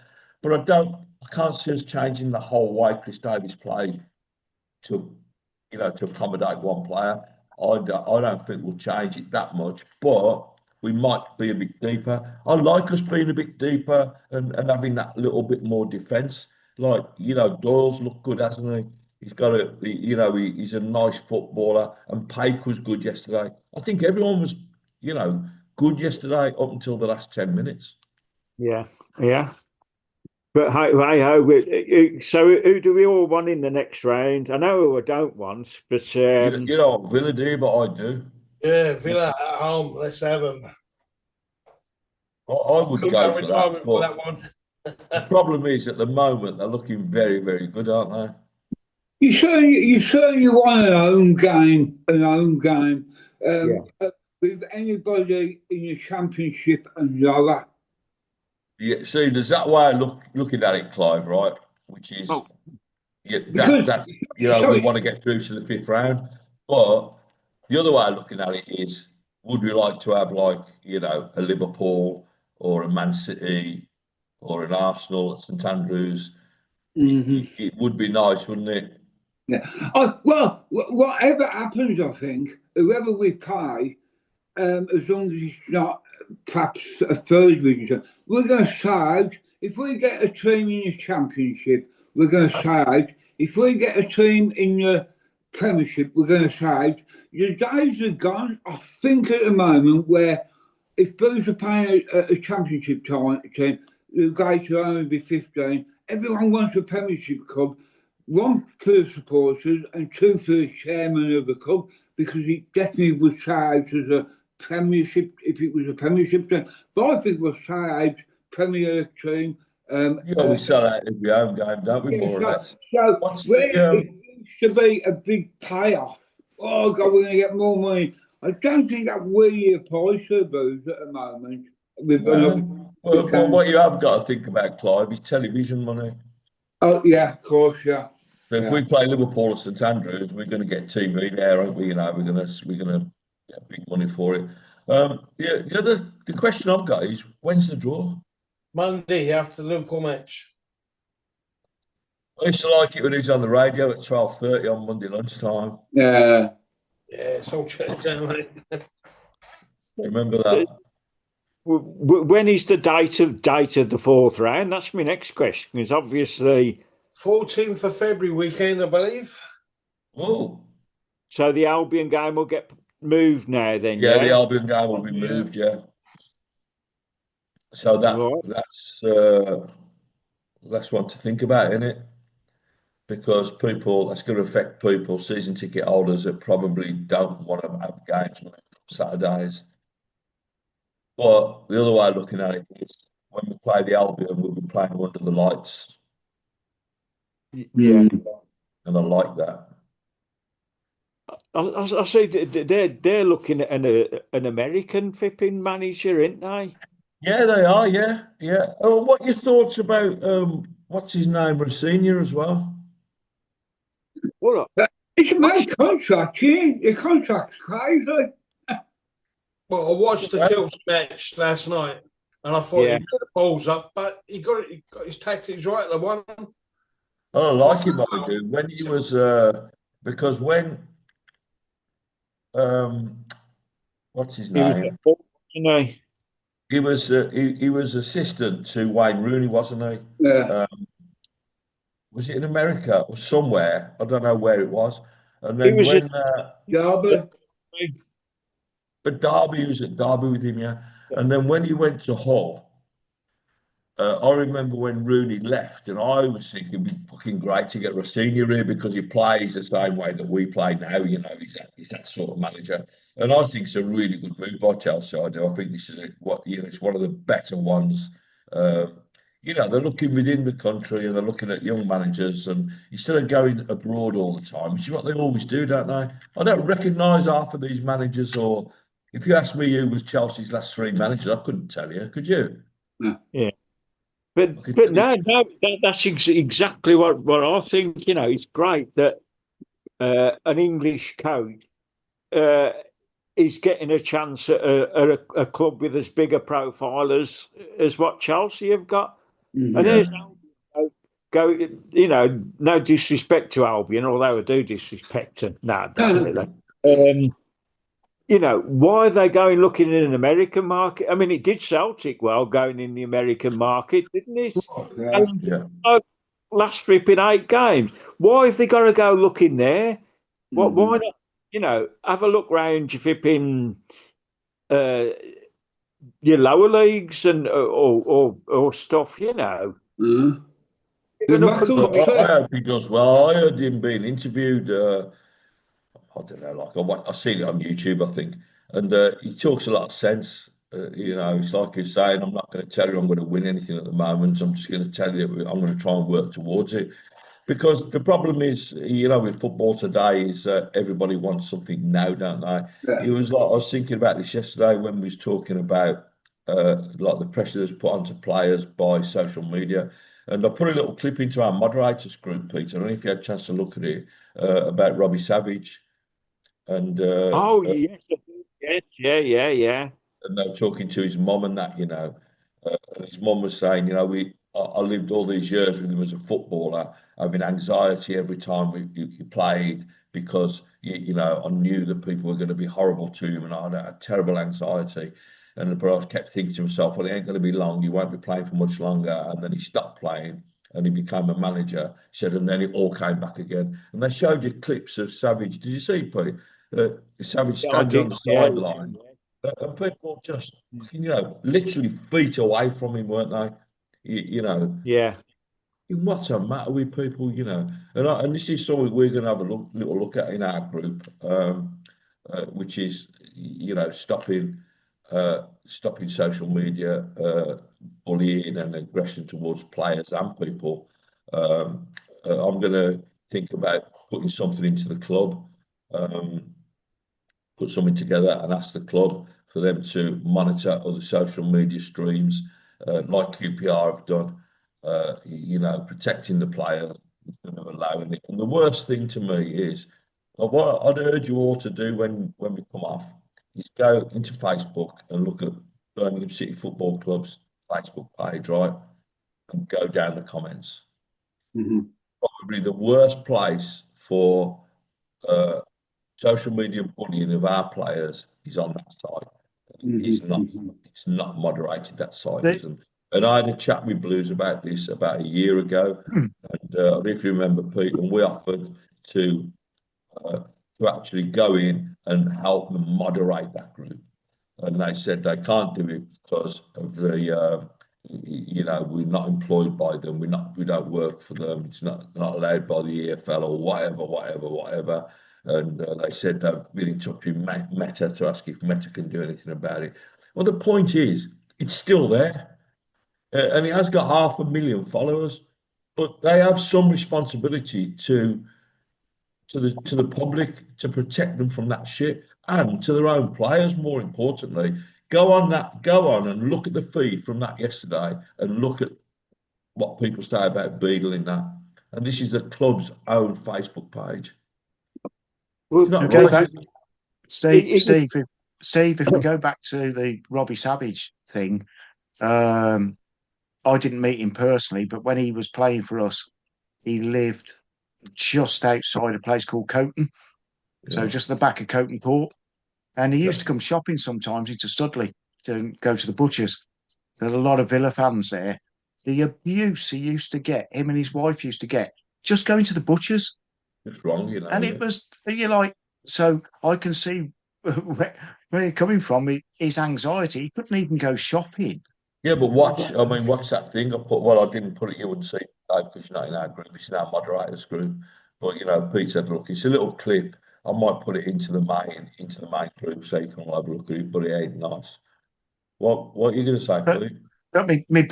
But I can't see us changing the whole way Chris Davis plays. to to accommodate one player. I don't think we'll change it that much, but we might be a bit deeper. I like us being a bit deeper and having that little bit more defence. Like, Doyle's looked good, hasn't he? He's got he's a nice footballer, and Paik was good yesterday. I think everyone was, good yesterday up until the last 10 minutes. Yeah, yeah. But hey ho. So who do we all want in the next round? I know who I don't want, but You don't want Villa, do you? But I do. Yeah, Villa at home. Let's have them. I would Come go back for retirement for that. that one. The problem is, at the moment, they're looking very, very good, aren't they? You certainly want an home game, Yeah. with anybody in the championship and lower. Yeah, see, there's that way of looking at it, Clive, right? Which is, Oh. Because that's we sorry, want to get through to the fifth round. But the other way of looking at it is, would we like to have like, a Liverpool or a Man City or an Arsenal at St Andrews? It would be nice, wouldn't it? yeah. Well, whatever happens, I think whoever we play, as long as it's not perhaps a third division, we're going to side. If we get a team in the championship, we're going to side. If we get a team in the Premiership, we're going to side. The days are gone, I think, at the moment where if Blues are playing a championship team, the gates will only be 15. Everyone wants a Premiership club. One for the supporters and two for the chairman of the club, because he definitely would say out as a Premiership if it was a Premiership team. But I think we'll say out Premier team. You always sell out every home game, don't we, more or less? So What's where the, it used to be a big payoff, oh God, we're going to get more money. I don't think that really applies to the Blues at the moment. well, what you have got to think about, Clive, is television money. Oh yeah, of course, yeah. So if we play Liverpool at St Andrews, we're going to get TV there, aren't we? We're going to get big money for it. The question I've got is, when's the draw? Monday after the Liverpool match. I used to like it when it was on the radio at 12:30 on Monday lunchtime. Yeah. Yeah, it's all changed, mate. Remember that? When is the date of the fourth round? That's my next question. Because obviously, 14th of February weekend, I believe. Oh, so the Albion game will get moved now. Then, yeah, the Albion game will be moved. Yeah. So that's one to think about, isn't it? Because that's going to affect people, season ticket holders that probably don't want to have games on Saturdays. But the other way of looking at it is, when we play the Albion, we'll be playing under the lights. Yeah. And I like that. I see they're looking at an American flipping manager, aren't they? Yeah, they are. Yeah, yeah. Oh, what are your thoughts about what's his name, Rossini as well? Well, It's a bad contract, yeah. The contract's crazy. Well, I watched the Chelsea match last night, and I thought he put the balls up, but he got his tactics right. The one. I like him, I do. When he was because when what's his name? He was assistant to Wayne Rooney, wasn't he? Yeah. Was it in America or somewhere? I don't know where it was. And then Derby. But Derby, was at Derby with him, yeah. And then when he went to Hull, I remember when Rooney left, and I was thinking it'd be fucking great to get Rossini here because he plays the same way that we play now. He's that sort of manager, and I think it's a really good move by Chelsea. I do. I think this is it's one of the better ones. They're looking within the country and they're looking at young managers, and instead of going abroad all the time, which is what they always do, don't they? I don't recognise half of these managers, or if you ask me who was Chelsea's last three managers, I couldn't tell you. Could you? Yeah. But no, that's exactly what I think. It's great that an English coach is getting a chance at a club with as big a profile as what Chelsea have got. And there's go, no disrespect to Albion, although I do disrespect them. No, don't really. Why are they going looking in an American market? I mean, it did Celtic well going in the American market, didn't it? Yeah. Yeah. Last flipping 8 games. Why have they got to go looking there? Why not? Have a look round your flipping your lower leagues and or stuff. The Even up and Michael Well, I Trent. hope he does well. I heard him being interviewed. I don't know, I seen it on YouTube, I think, and he talks a lot of sense. It's like he's saying, "I'm not going to tell you I'm going to win anything at the moment. I'm just going to tell you I'm going to try and work towards it." Because the problem is, with football today is everybody wants something now, don't they? Yeah. It was like I was thinking about this yesterday when we was talking about like the pressure that's put onto players by social media. And I put a little clip into our moderators group, Peter. I don't know if you had a chance to look at it about Robbie Savage and oh yes, yes, yeah. and they were talking to his mum and that, and his mum was saying, I lived all these years with him as a footballer, having anxiety every time he played because, I knew that people were going to be horrible to him and I had terrible anxiety. But I kept thinking to myself, well, it ain't going to be long. He won't be playing for much longer. And then he stopped playing and he became a manager. He said, and then it all came back again. And they showed you clips of Savage. Did you see, Pete? Savage Yeah, I standing on did. the Yeah, sideline. And people just, literally feet away from him, weren't they? yeah. What's the matter with people, And this is something we're going to have a little look at in our group, which is, stopping social media bullying and aggression towards players and people. I'm going to think about putting something into the club. Put something together and ask the club for them to monitor other social media streams, like QPR have done, protecting the players instead of allowing it. And the worst thing to me is, what I'd urge you all to do when we come off is go into Facebook and look at Birmingham City Football Club's Facebook page, right? And go down the comments. Probably the worst place for social media bullying of our players is on that side. It's not moderated, that side isn't. And I had a chat with Blues about this about a year ago. And if you remember, Pete, and we offered to actually go in and help them moderate that group. And they said they can't do it because of the we're not employed by them, we don't work for them, it's not allowed by the EFL or whatever. And they said they've been in touch with Meta to ask if Meta can do anything about it. Well, the point is, it's still there. And it has got 500,000 followers, but they have some responsibility to the public to protect them from that shit, and to their own players, more importantly. Go on and look at the feed from that yesterday and look at what people say about Beadle in that. And this is the club's own Facebook page. It's not right. Steve, if we go back to the Robbie Savage thing, I didn't meet him personally, but when he was playing for us, he lived just outside a place called Coton, so just the back of Coton Port. And he used to come shopping sometimes into Studley to go to the butchers. There's a lot of Villa fans there. The abuse he used to get, him and his wife used to get, just going to the butchers. It's wrong, And it was, so I can see where you're coming from, his anxiety. He couldn't even go shopping. Yeah, but what's that thing I didn't put it, you wouldn't see it because you're not in our group, it's in our moderators group. But, Pete said, look, it's a little clip. I might put it into the main group so you can all have a look at it, but it ain't nice. What are you going to say, Pete? But my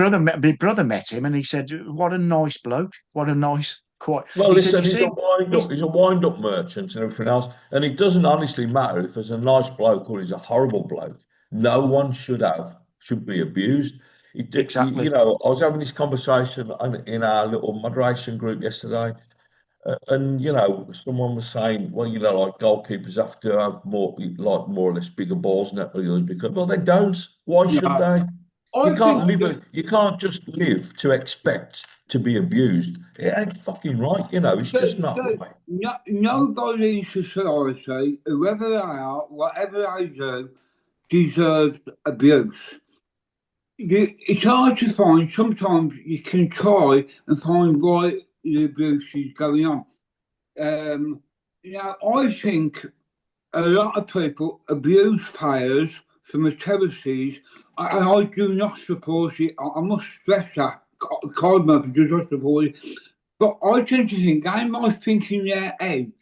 brother met him and he said, what a nice bloke. What a nice, quiet. Well, listen, he's a wind-up merchant and everything else. And it doesn't honestly matter if he's a nice bloke or he's a horrible bloke. No one should be abused. Exactly. I was having this conversation in our little moderation group yesterday. And someone was saying, well, like goalkeepers have to have more or less bigger balls than others because, well, they don't. Why should they? You can't just live to expect to be abused. It ain't fucking right, you know. It's just not right. Nobody in society, whoever they are, whatever they do, deserves abuse. It's hard to find. Sometimes you can try and find why the abuse is going on. I think a lot of people abuse players from the terraces, and I do not support it. I must stress that. Cardinal does not support it. But I tend to think they might think in their heads,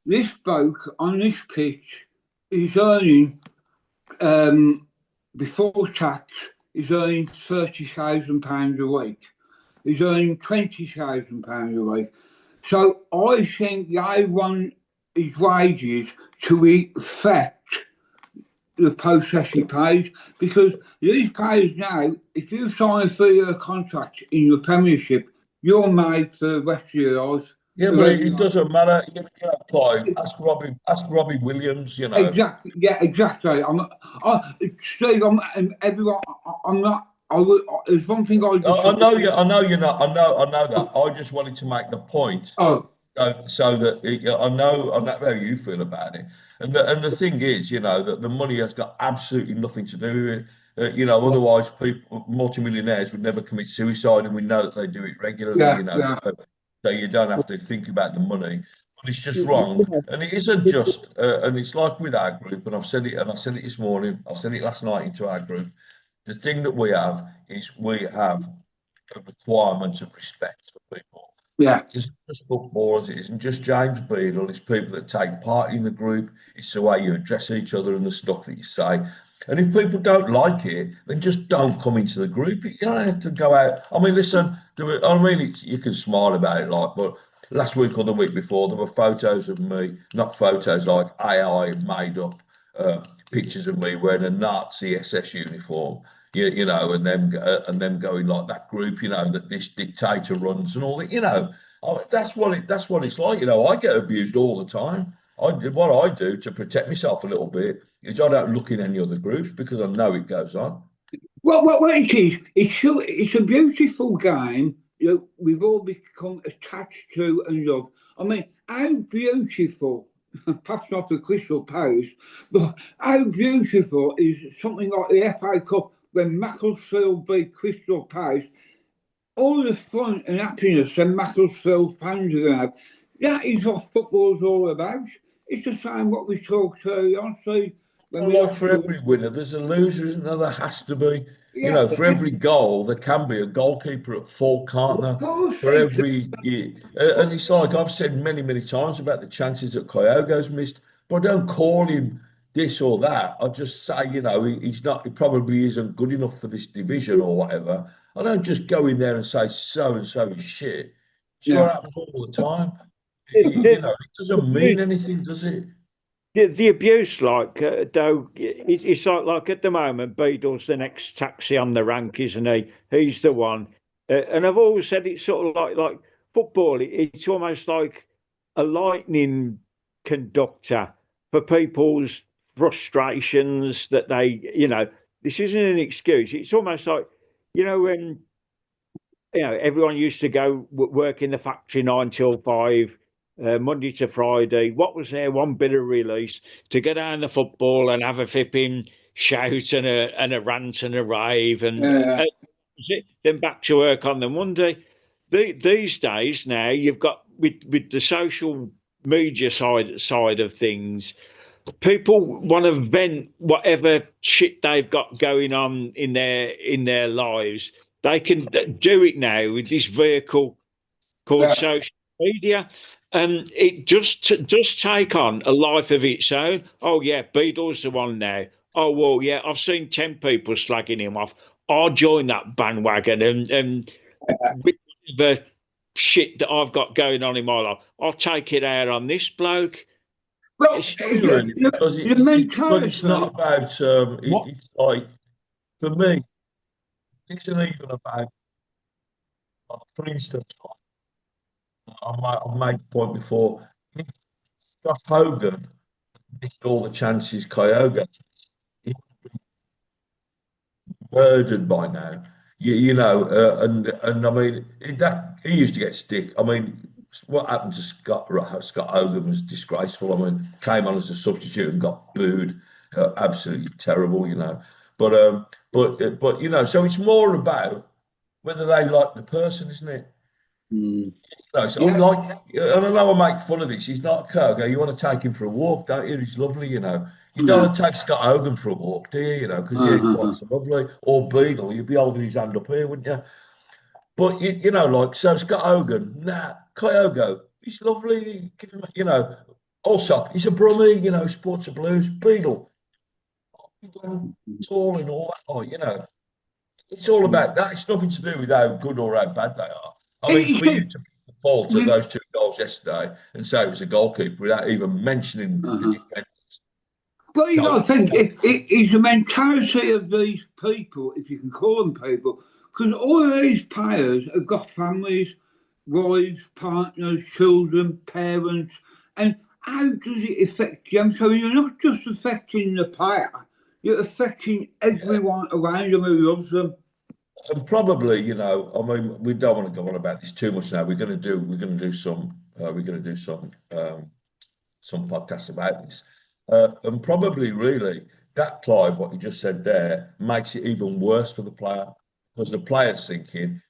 this bloke on this pitch is earning, before tax, he's earning £30,000 a week. He's earning £20,000 a week. So I think they want his wages to reflect the process he pays, because these players now, if you sign a 3-year contract in your Premiership, you're made for the rest of your life. Yeah, but it doesn't matter. You know, Clive, ask Robbie Williams, you know. Exactly. Yeah, exactly. Steve, and everyone. I'm not. There's one thing I. I know you. I know you're not. I know that. I just wanted to make the point. Oh. So that I know how you feel about it, and the thing is, you know, that the money has got absolutely nothing to do with it. You know, otherwise, people, multimillionaires would never commit suicide, and we know that they do it regularly. Yeah, you know, yeah. so you don't have to think about the money, but it's just wrong, and it isn't just. And it's like with our group, and I've said it, and I said it this morning. I said it last night into our group. The thing that we have is we have a requirement of respect for people. Yeah. It's just footballers, it isn't just James Beadle, it's people that take part in the group, it's the way you address each other and the stuff that you say. And if people don't like it, then just don't come into the group. You don't have to go out. I mean, listen, you can smile about it, like, but last week or the week before, there were photos of me, not photos like AI made up pictures of me wearing a Nazi SS uniform. You know, and them going like that group, you know, that this dictator runs and all that, you know. That's what it's like. You know, I get abused all the time. What I do to protect myself a little bit is I don't look in any other groups because I know it goes on. Well, it is. It's a beautiful game. You know, we've all become attached to and love. I mean, how beautiful. Perhaps not the Crystal Palace, but how beautiful is something like the FA Cup when Macclesfield beat Crystal Palace? All the fun and happiness that Macclesfield fans are going to have, that is what football's all about. It's the same what we talked earlier on. See, Like for every winner, there's a loser, isn't there? There has to be. Yeah. You know, for every goal, there can be a goalkeeper at fault, can't there? Of course, For every, and it's like I've said many, many times about the chances that Kyogo's missed, but I don't call him this or that. I just say, you know, he's not. He probably isn't good enough for this division or whatever. I don't just go in there and say so and so is shit. It's what happens all the time. You know, it doesn't mean anything, does it? The abuse, like, though, it's like at the moment, Beadle's the next taxi on the rank, isn't he? He's the one. And I've always said it's sort of like football. It's almost like a lightning conductor for people's frustrations that they, you know, this isn't an excuse. It's almost like, you know, when, you know, everyone used to go work in the factory 9 till 5. Monday to Friday. What was their one bit of release to get down the football and have a flipping shout and a rant and a rave and then back to work on the Monday. These days now you've got with the social media side of things, people want to vent whatever shit they've got going on in their lives. They can do it now with this vehicle called social media. And it just does take on a life of its own. Oh, yeah, Beadle's the one now. Oh, well, yeah, I've seen 10 people slagging him off. I'll join that bandwagon and with the shit that I've got going on in my life, I'll take it out on this bloke. Well, It's not about, it's like, for me, it isn't even about, for instance, I've made the point before. If Scott Hogan missed all the chances Kyogo, he would be murdered by now. you know, and I mean that he used to get stick. I mean, what happened to Scott Hogan was disgraceful. I mean, came on as a substitute and got booed, absolutely terrible, you know. But you know, so it's more about whether they like the person, isn't it? Mm. No, so I'm Yeah. like, I don't know, I make fun of this. He's not a cargo. You want to take him for a walk, don't you? He's lovely, you know. You don't Yeah. want to take Scott Hogan for a walk, do you? You know, because he's Uh-huh. quite so lovely. Or Beagle, you'd be holding his hand up here, wouldn't you? But you know, like, so Scott Hogan, nah, Kyogo, he's lovely. Give him, you know. Also, he's a Brummie, you know, sports a blues. Beagle, tall and all that, oh, you know. It's all about that. It's nothing to do with how good or how bad they are. I mean, It's for you to put the fault of with, those 2 goals yesterday and say it was a goalkeeper without even mentioning the uh-huh. defence. Well, you No. got to think it's the mentality of these people, if you can call them people, because all of these players have got families, wives, partners, children, parents, and how does it affect them? So you're not just affecting the player, you're affecting everyone around them who loves them. And probably, you know, I mean, we don't want to go on about this too much now. We're going to do some podcasts about this. And probably, really, that Clive, what you just said there, makes it even worse for the player because the player's thinking,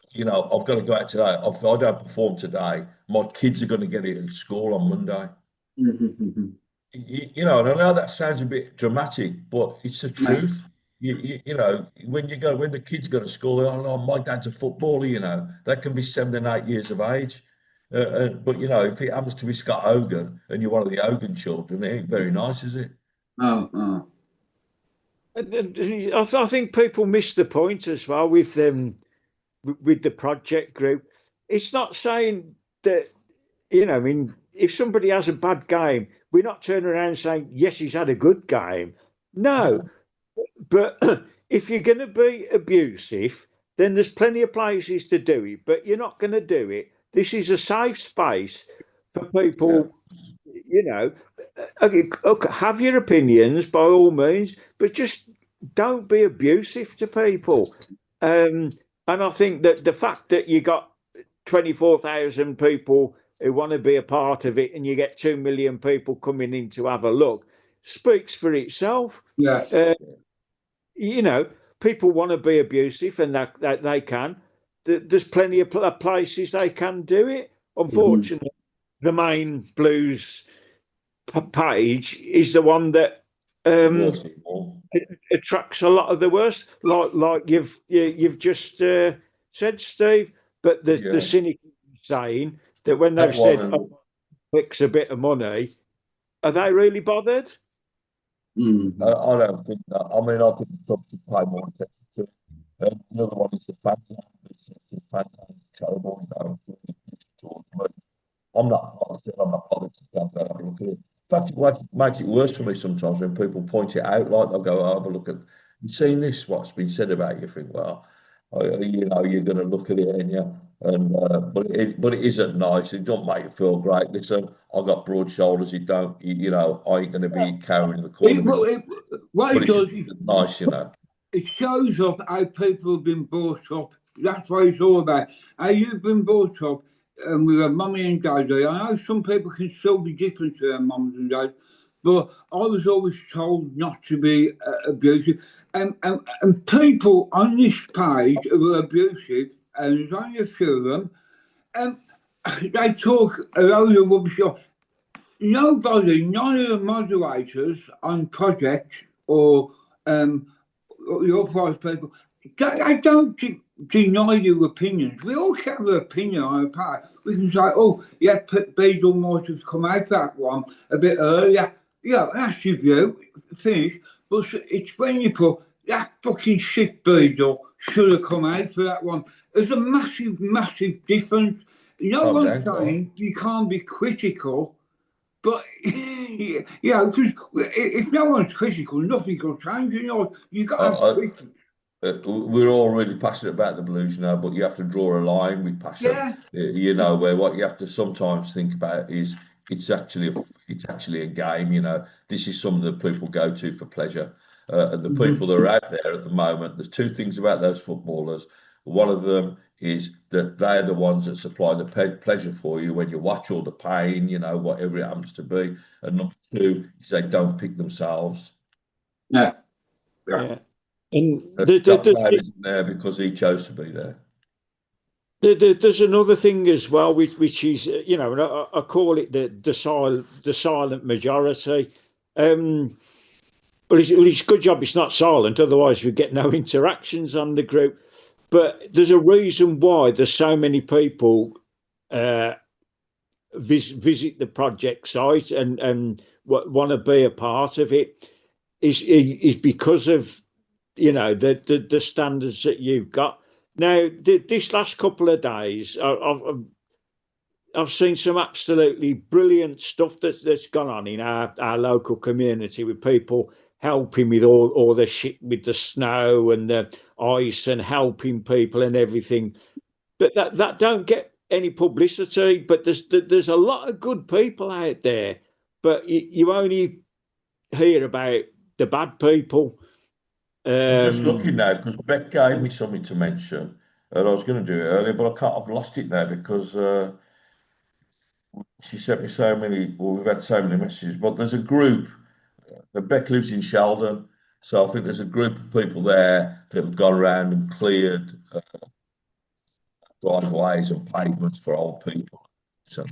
you know, I've got to go out today. If I don't perform today, my kids are going to get it in school on Monday. Mm-hmm. You know, and I know that sounds a bit dramatic, but it's the truth. You know, when the kids go to school, they're, oh, my dad's a footballer. You know, they can be 7 and 8 years of age. But you know, if it happens to be Scott Hogan and you're one of the Hogan children, it ain't very nice, is it? Oh. I think people miss the point as well with the project group. It's not saying that, you know, I mean, if somebody has a bad game, we're not turning around and saying, yes, he's had a good game. No. But if you're going to be abusive, then there's plenty of places to do it, but you're not going to do it. This is a safe space for people, you know. Okay, have your opinions by all means, but just don't be abusive to people. And I think that the fact that you got 24,000 people who want to be a part of it and you get 2 million people coming in to have a look speaks for itself. Yeah. You know, people want to be abusive and that they can. There's plenty of places they can do it. Unfortunately, the main blues page is the one that attracts a lot of the worst, like you've just said, Steve. But the cynic saying that when they've said, oh, clicks a bit of money, are they really bothered? I don't think that. I mean, I think the club should pay more attention to it. The other one is the fans. The fans are terrible, you know. I'm not, like I said, I'm not bothered to stand there and have a look at it. In fact, it makes it worse for me sometimes when people point it out, like they'll go, oh, have a look at, you've seen this, what's been said about you, think, well, you know, you're going to look at it, and but it isn't nice. It don't make you feel great. Listen, I've got broad shoulders. It don't, you know, I ain't going to be carrying the corner. What it does is nice, you know. It shows up how people have been brought up. That's what it's all about. How you've been brought up with a mummy and daddy. I know some people can still be different to their mums and dads, but I was always told not to be abusive. And people on this page who are abusive, and there's only a few of them, they talk a load of rubbish. Nobody, none of the moderators on Project or your prize people, they don't deny your opinions. We all have an opinion on a part. We can say, oh, yeah, Beadle might have come out that one a bit earlier. Yeah, that's your view, finish. But it's when you put that fucking shit Beadle should have come out for that one. There's a massive, massive difference. No one's saying you can't be critical. But, yeah, because if no one's critical, nothing will change. You know, you got to have critics. We're all really passionate about the blues, you know, but you have to draw a line with passion. Yeah. You know, where what you have to sometimes think about is it's actually a game. You know, this is something that people go to for pleasure. and the people that are out there at the moment, there's two things about those footballers. One of them is that they're the ones that supply the pleasure for you when you watch all the pain, you know, whatever it happens to be. And number two is they don't pick themselves. Yeah. Yeah. And Scott Taylor isn't there because he chose to be there. There's another thing as well, which is, you know, I call it the silent majority. Well, it's a good job it's not silent, otherwise we get no interactions on the group. But there's a reason why there's so many people visit the project site and want to be a part of it. Is because of, you know, the standards that you've got. Now, this last couple of days, I've seen some absolutely brilliant stuff that's gone on in our local community, with people helping with all the shit with the snow and the ice and helping people and everything. But that don't get any publicity. But there's a lot of good people out there, but you only hear about the bad people. I'm just looking now because Beck gave me something to mention, and I was going to do it earlier, but I can't. I've lost it now because she sent me so many. Well, we've had so many messages, but there's a group. Beck lives in Sheldon, so I think there's a group of people there that have gone around and cleared driveways and pavements for old people. So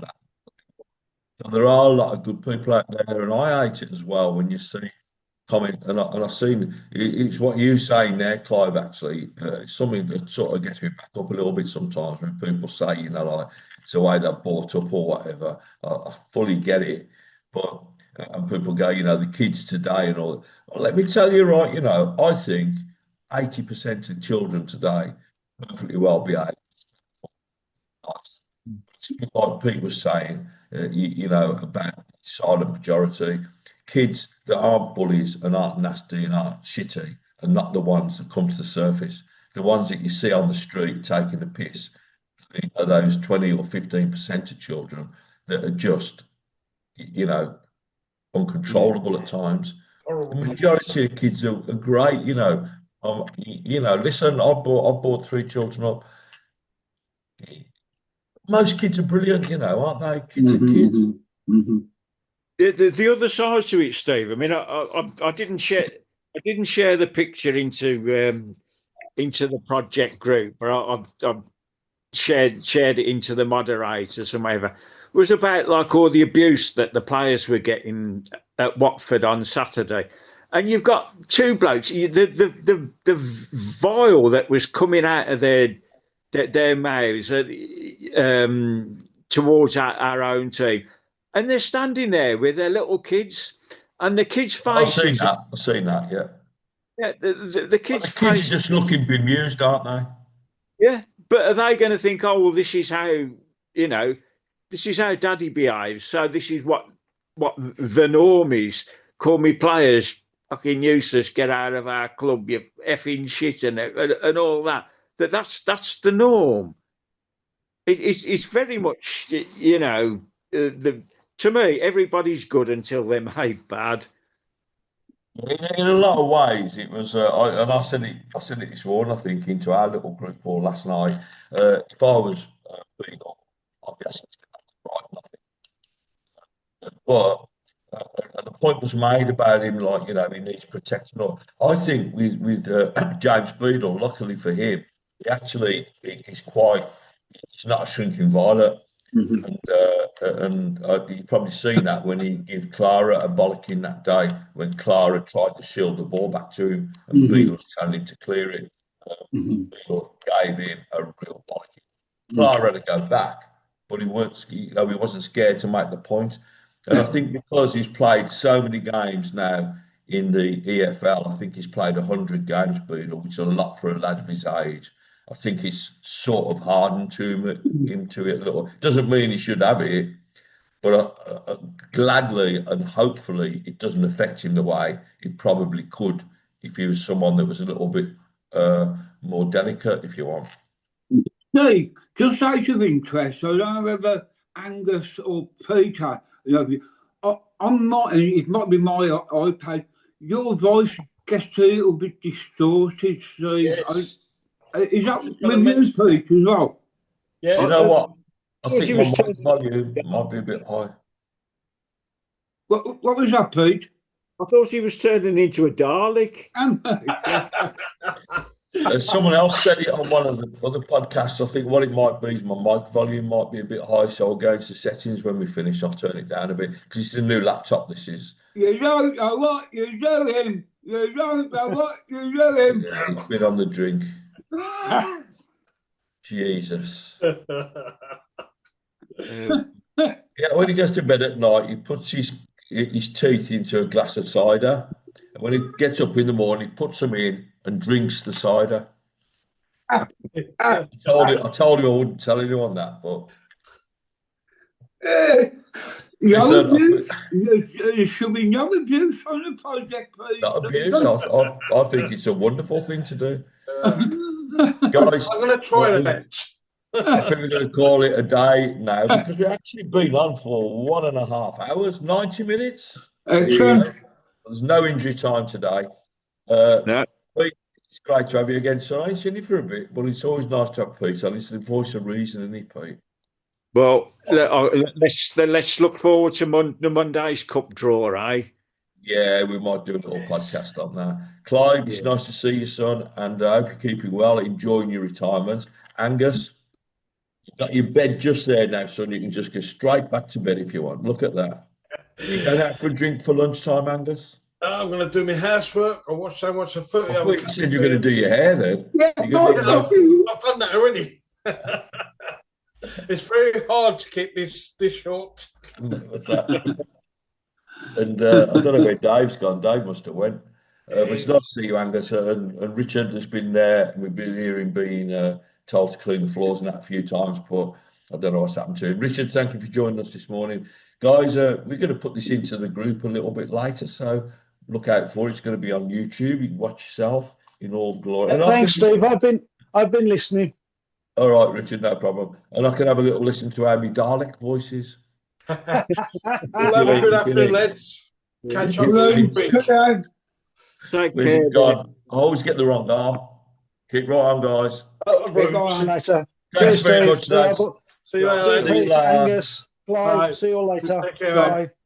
there are a lot of good people out there, and I hate it as well when you see comment, and I've seen it's what you're saying there, Clive. Actually, it's something that sort of gets me back up a little bit sometimes when people say, you know, like it's the way they're brought up or whatever. I fully get it, but and people go, you know, the kids today and all. Well, let me tell you, right, you know, I think 80% of children today are perfectly well behaved. Like Pete was saying, you know, about the silent majority. Kids that aren't bullies and aren't nasty and aren't shitty are not the ones that come to the surface. The ones that you see on the street taking the piss are those 20 or 15% of children that are just, you know, uncontrollable at times. The majority of kids are great, you know. Listen, I brought 3 children up. Most kids are brilliant, you know, aren't they? Kids are kids. Mm-hmm. The other side to it, Steve. I mean, I didn't share the picture into the project group, but I shared it into the moderators and whatever. It was about like all the abuse that the players were getting at Watford on Saturday, and you've got 2 blokes. The vile that was coming out of their mouths towards our own team, and they're standing there with their little kids, and the kids' faces. I've seen that, yeah. Yeah, the kids' faces just looking bemused, aren't they? Yeah, but are they going to think, oh, well, this is how, you know, this is how Daddy behaves, so this is what the norm is. Call me players fucking useless, get out of our club, you effing shit, and all that. That's the norm. It's very much, you know, to me, everybody's good until they're made bad. In a lot of ways, it was, I said it this morning, I think, into our little group or last night. If I was being on, I'd be asking right nothing. But the point was made about him, like, you know, he needs protection. I think with James Beadle, luckily for him, he's not a shrinking violet. Mm-hmm. And you've probably seen that when he gave Clara a bollocking that day when Clara tried to shield the ball back to him and Beadle was telling him to clear it. Beadle gave him a real bollocking. Clara had to go back, but he wasn't scared to make the point. And I think because he's played so many games now in the EFL, I think he's played 100 games, Beadle, which is a lot for a lad of his age. I think it's sort of hardened him to it a little. Doesn't mean he should have it, but gladly and hopefully it doesn't affect him the way it probably could if he was someone that was a little bit more delicate, if you want. Steve, just out of interest, I don't know whether Angus or Peter, you know, it might be my iPad. Your voice gets a little bit distorted. So Yes. is that Gonna with you, mention- Pete, as well? Yeah. You know what? I Because think he my was mic turning- volume might be a bit high. What was that, Pete? I thought he was turning into a Dalek. Someone else said it on one of the other podcasts. I think what it might be is my mic volume might be a bit high, so I'll go into settings when we finish. I'll turn it down a bit because it's a new laptop. This is. You don't know what you're doing. You don't know what you're doing. Yeah, it's been on the drink. Jesus. Yeah, when he goes to bed at night, he puts his teeth into a glass of cider, and when he gets up in the morning, he puts them in and drinks the cider. I told him I wouldn't tell anyone that, but No abuse. There should be no abuse on the project, please. not abuse. I think it's a wonderful thing to do. Guys, I'm going to try the next. I think we're going to call it a day now because we've actually been on for 1.5 hours, 90 minutes. Excellent. There's no injury time today. No. Pete, it's great to have you again. So I ain't seen you for a bit, but it's always nice to have Pete on. It's the voice of reason, isn't he, Pete? Well, let's look forward to the Monday's Cup draw, eh? Yeah, we might do a little podcast on that. Clive, it's nice to see you, son, and I hope you're keeping well, enjoying your retirement. Angus, you've got your bed just there now, son. You can just go straight back to bed if you want. Look at that. You going out for a drink for lunchtime, Angus? I'm going to do my housework. I watch so much of footy. I thought you said you're going to do your hair then. Yeah, I've done that already. It's very hard to keep this short. What's that? And I don't know where Dave's gone. Dave must have went. But it's nice to see you, Angus. And Richard has been there. We've been hearing being told to clean the floors and that a few times, but I don't know what's happened to him. Richard, thank you for joining us this morning. Guys, we're going to put this into the group a little bit later, so look out for it. It's going to be on YouTube. You can watch yourself in all glory. And Thanks, Steve. I've been listening. All right, Richard, no problem. And I can have a little listen to Amy Dalek voices. We'll have a good afternoon, lads. Catch up next week. Take care. God, I always get the wrong arm. Keep right on, guys. See you later. Thanks very much, Steve. lads. See you See you, later. Pete, Angus, Clive. Bye. See you all later. Take care, Bye. mate.